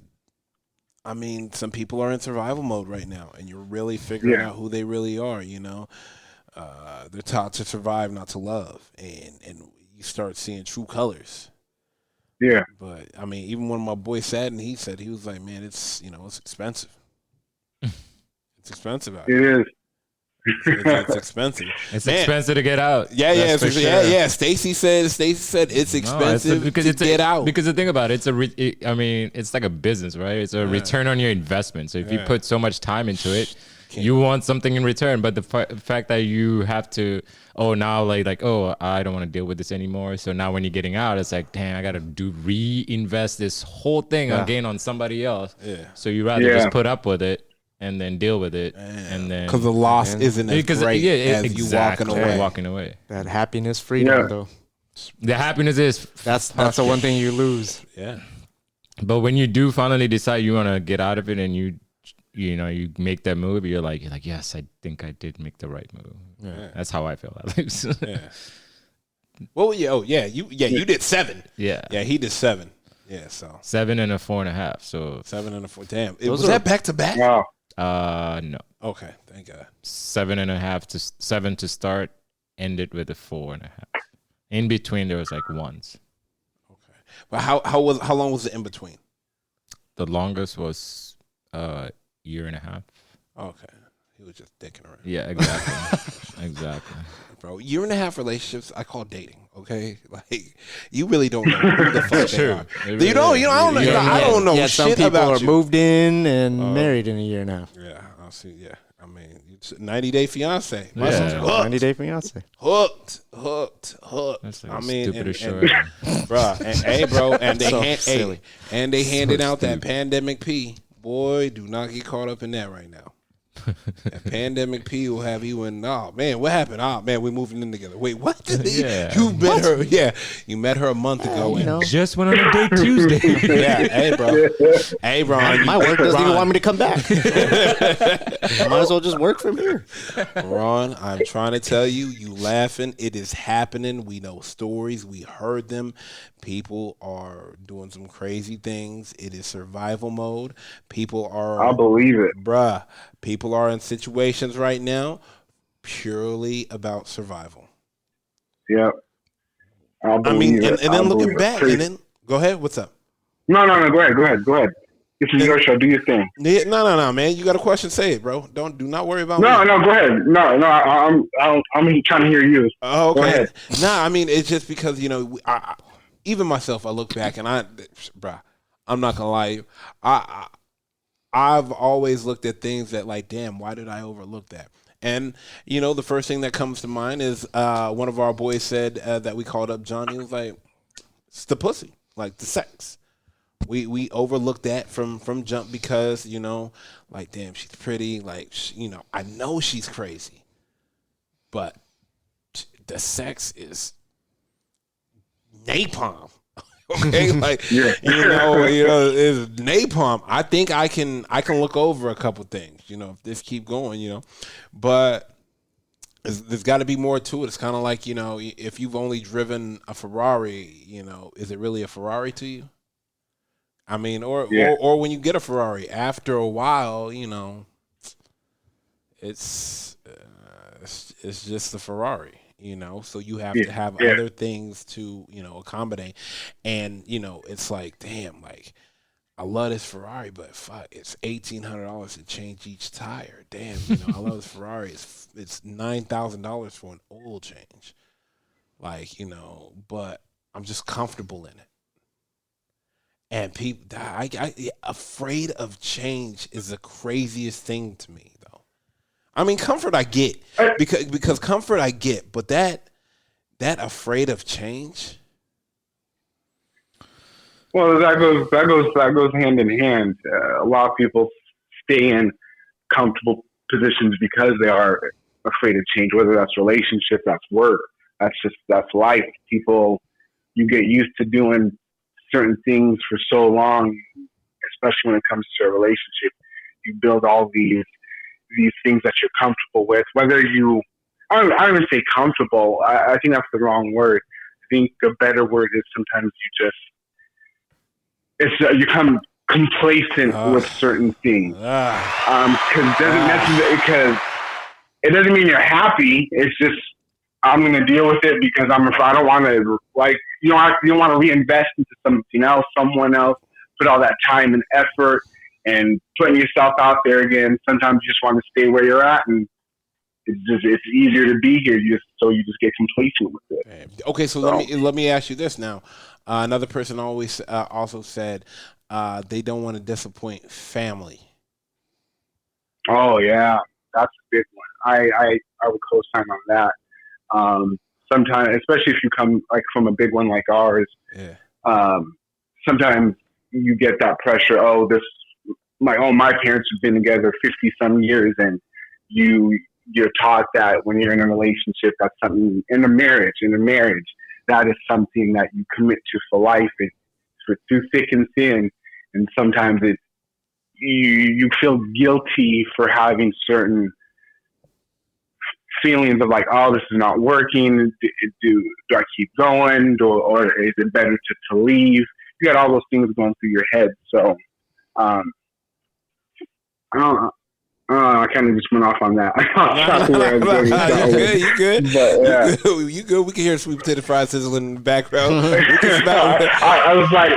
I mean, some people are in survival mode right now, and you're really figuring out who they really are. They're taught to survive, not to love, and you start seeing true colors. Yeah. But I mean, even when my boy sat and he said he was like, "Man, it's it's expensive." It's expensive out It here. is. It's expensive. It's Man. expensive to get out. Yeah, That's for sure. yeah. Stacy said it's expensive to get out. Because the thing about it, it's like a business, right? It's a return on your investment. So if you put so much time into it, you want something in return. But the fact that you have to, now I don't want to deal with this anymore. So now when you're getting out, it's like, damn, I got to reinvest this whole thing again on somebody else. Yeah. So you rather just put up with it and then deal with it, and then because the loss isn't as great as you walking away. That happiness, freedom, though. The happiness is that's the one thing you lose. Yeah. But when you do finally decide you want to get out of it, and you make that move, you're like, yes, I think I did make the right move. Yeah. That's how I feel at least. Yeah. Well, you did 7. Yeah. Yeah, he did 7. Yeah, so 7 and a 4.5. So 7 and a 4. Damn, was that back to back? Wow. No. Okay, thank God. 7.5 to 7 to start, ended with a 4.5. In between, there was like ones. Okay, but how long was it in between? The longest was year and a half. Okay, he was just dicking around. Yeah, exactly. Exactly. Bro, year and a half relationships, I call dating. Okay, like you really don't know who the fuck they are. You don't. I don't know shit some people about are moved in and married in a year and a half. Yeah, I'll see. Yeah, I mean, 90-day fiance. My son's hooked. 90-day fiance. Hooked. That's like I mean, bro, and they handed out that pandemic P. Boy, do not get caught up in that right now. That pandemic P will have you in. Oh man, what happened? Oh man, we're moving in together. Wait, what? You met her? Yeah, you met her a month ago. And just went on a date Tuesday. Yeah, hey bro, my work doesn't even want me to come back. Might as well just work from here. Ron, I'm trying to tell you, you laughing. It is happening. We know stories. We heard them. People are doing some crazy things. It is survival mode. People are. I believe it, bruh. People are in situations right now purely about survival. Yep. And then looking back, and then go ahead. What's up? No. Go ahead. This is your show. Do your thing. Yeah, no, man. You got a question? Say it, bro. Do not worry about me. No. Go ahead. No. I'm trying to hear you. Oh, okay. Go ahead. Nah, I mean it's just because I even myself, I look back and I'm not gonna lie to you. I've always looked at things that like, damn, why did I overlook that? And, the first thing that comes to mind is one of our boys said that we called up Johnny. He was like, it's the pussy, like the sex. We overlooked that from jump because, like, damn, she's pretty. Like, I know she's crazy. But the sex is napalm. Okay, like it's napalm. I think I can look over a couple things, if this keep going, but there's got to be more to it. It's kind of like if you've only driven a Ferrari, is it really a Ferrari to you? I mean, or when you get a Ferrari, after a while, it's just the Ferrari. So you have to have other things to, accommodate. And, it's like, damn, like, I love this Ferrari, but fuck, it's $1,800 to change each tire. Damn, I love this Ferrari. It's $9,000 for an oil change. Like, but I'm just comfortable in it. And people, afraid of change is the craziest thing to me. I mean, comfort I get because comfort I get, but that afraid of change. Well, that goes hand in hand. A lot of people stay in comfortable positions because they are afraid of change. Whether that's relationship, that's work, that's life. People, you get used to doing certain things for so long, especially when it comes to a relationship. You build all these things that you're comfortable with, whether I don't even say comfortable. I think that's the wrong word. I think a better word is sometimes you become complacent with certain things. Because it doesn't mean you're happy. It's just, I'm going to deal with it because I don't want to, like, you don't want to reinvest into something else, someone else, put all that time and effort and putting yourself out there again. Sometimes you just want to stay where you're at, and it's easier to be here. You just get complacent with it. Okay, so let me ask you this now. Another person always also said they don't want to disappoint family. Oh yeah, that's a big one. I would co-sign on that. Sometimes, especially if you come like from a big one like ours, sometimes you get that pressure. My parents have been together 50 some years, and you're taught that when you're in a relationship, that's something in a marriage, that is something that you commit to for life. It's through thick and thin, and sometimes you feel guilty for having certain feelings of like, oh, this is not working. Do I keep going, or is it better to leave? You got all those things going through your head. So, I don't know. I kind of just went off on that. You good? But, yeah. You good? We can hear sweet potato fries sizzling in the background. I was like,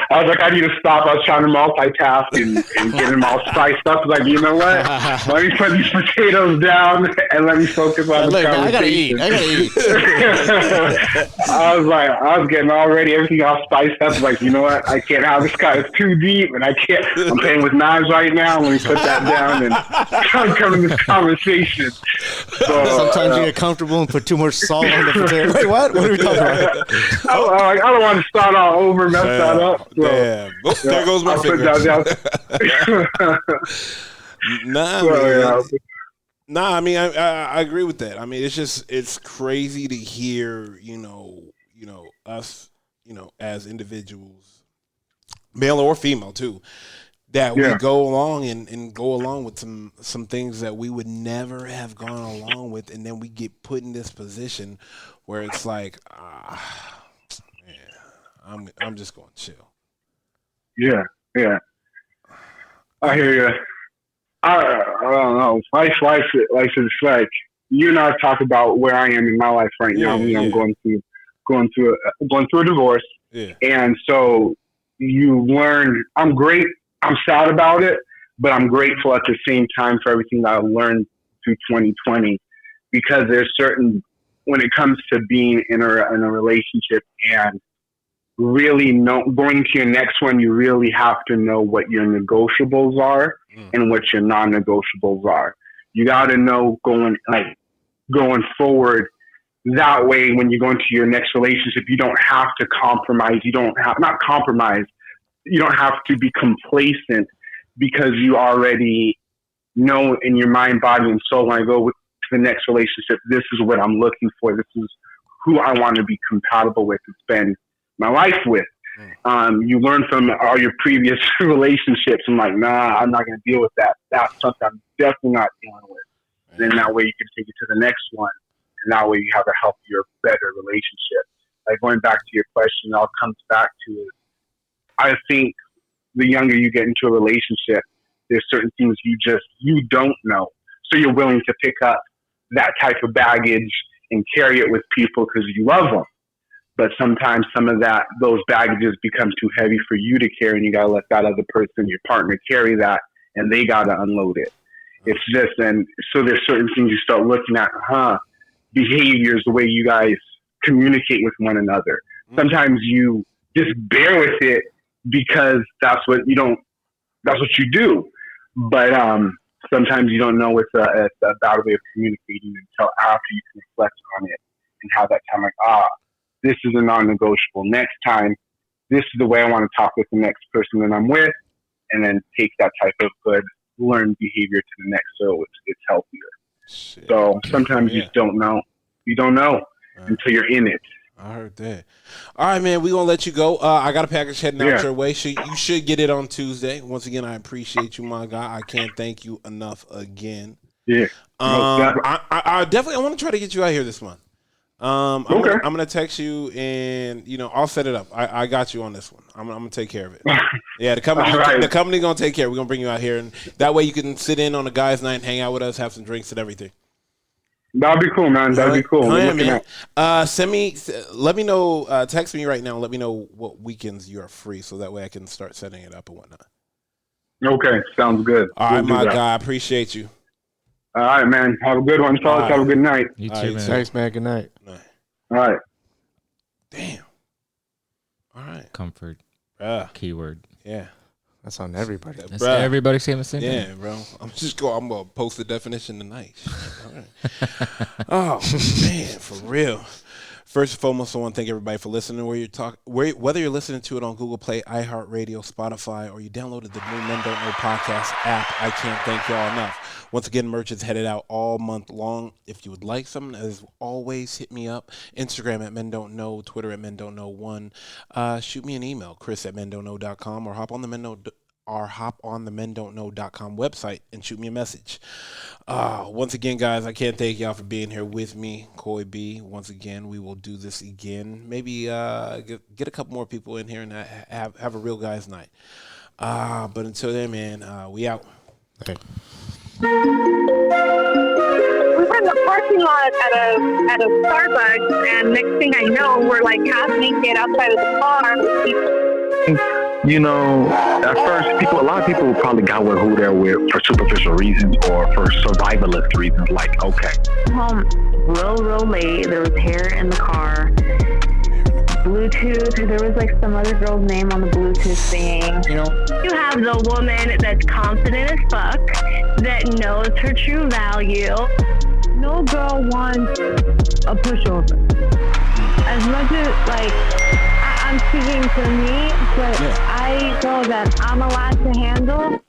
I need to stop. I was trying to multitask and get them all spiced up. Like, you know what? Let me put these potatoes down and let me focus on the conversation. I gotta eat. I was getting all ready, everything all spiced up. Like, you know what? I can't have this guy. It's too deep, and I can't. I'm playing with knives right now. Let me put that down and come to this conversation. So, sometimes you get comfortable and put too much salt on the potato. Wait, what? What are we talking about? I don't want to start all over, mess that up. So, damn. There goes my finger. Nah, I mean, I agree with that. I mean, it's crazy to hear, us, as individuals, male or female too, that we go along and go along with some things that we would never have gone along with, and then we get put in this position where it's like, I'm just going to chill. Yeah. I hear you. I don't know. Life is like, you and I talk about where I am in my life right now. I'm going through a divorce, and so you learn. I'm great. I'm sad about it, but I'm grateful at the same time for everything that I learned through 2020, because there's certain, when it comes to being in a relationship and really going to your next one, you really have to know what your negotiables are and what your non-negotiables are. You got to know going forward. That way, when you go into your next relationship, you don't have to compromise. You don't have to be complacent, because you already know in your mind, body, and soul, when I go to the next relationship, this is what I'm looking for. This is who I want to be compatible with and spend my life with. You learn from all your previous relationships. I'm like, nah, I'm not going to deal with that. That's something I'm definitely not dealing with. And then that way you can take it to the next one, and that way you have a healthier, better relationship. Like, going back to your question, it all comes back to is, I think the younger you get into a relationship, there's certain things you don't know. So you're willing to pick up that type of baggage and carry it with people because you love them. But sometimes some of those baggages become too heavy for you to carry, and you gotta let that other person, your partner, carry that, and they gotta unload it. It's just, and so there's certain things you start looking at, behaviors, the way you guys communicate with one another. Sometimes you just bear with it because that's what you do. But sometimes you don't know it's a better way of communicating until after you can reflect on it and have that time, like, this is a non-negotiable. Next time, this is the way I want to talk with the next person that I'm with, and then take that type of good learned behavior to the next, so it's healthier. Shit. So sometimes you just don't know. You don't know until you're in it. I heard that. All right, man, we're going to let you go. I got a package heading out your way. You should get it on Tuesday. Once again, I appreciate you, my guy. I can't thank you enough again. Yeah. I definitely want to try to get you out here this month. I'm gonna text you, and I'll set it up. I got you on this one. I'm gonna take care of it. Yeah, the company gonna take care. We're gonna bring you out here, and that way you can sit in on the guys' night and hang out with us, have some drinks and everything. That'd be cool, man. That'd be cool. All right, man. Let me know. Text me right now. And let me know what weekends you are free, so that way I can start setting it up and whatnot. Okay, sounds good. All right, my guy. I appreciate you. All right, man. Have a good one, fellas. Right. Have a good night. You too, All right, man. Thanks, man. Good night. All right. Damn. All right. Comfort. Keyword. Yeah. That's on everybody. That's everybody saying the same thing. Yeah, bro. I'm gonna post the definition tonight. All right. Oh man, for real. First and foremost, I want to thank everybody for listening. Whether you're listening to it on Google Play, iHeartRadio, Spotify, or you downloaded the new Men Don't Know podcast app, I can't thank y'all enough. Once again, merch is headed out all month long. If you would like something, as always, hit me up. Instagram at Men Don't Know, Twitter at Men Don't Know 1. Shoot me an email, chris@mendontknow.com, or hop on the mendontknow.com website and shoot me a message. Once again, guys, I can't thank y'all for being here with me, Coy B. Once again, we will do this again. Maybe get a couple more people in here and have a real guys' night. But until then, man, we out. Okay. We were in the parking lot at a Starbucks, and next thing I know, we're like half naked outside of the car. You know, at first, a lot of people probably got with who they're with for superficial reasons or for survivalist reasons. Like, okay, Home real late. There was hair in the car. Bluetooth. There was like some other girl's name on the Bluetooth thing. You have the woman that's confident as fuck, that knows her true value. No girl wants a pushover. As much as I'm speaking for me, but I know that I'm allowed to handle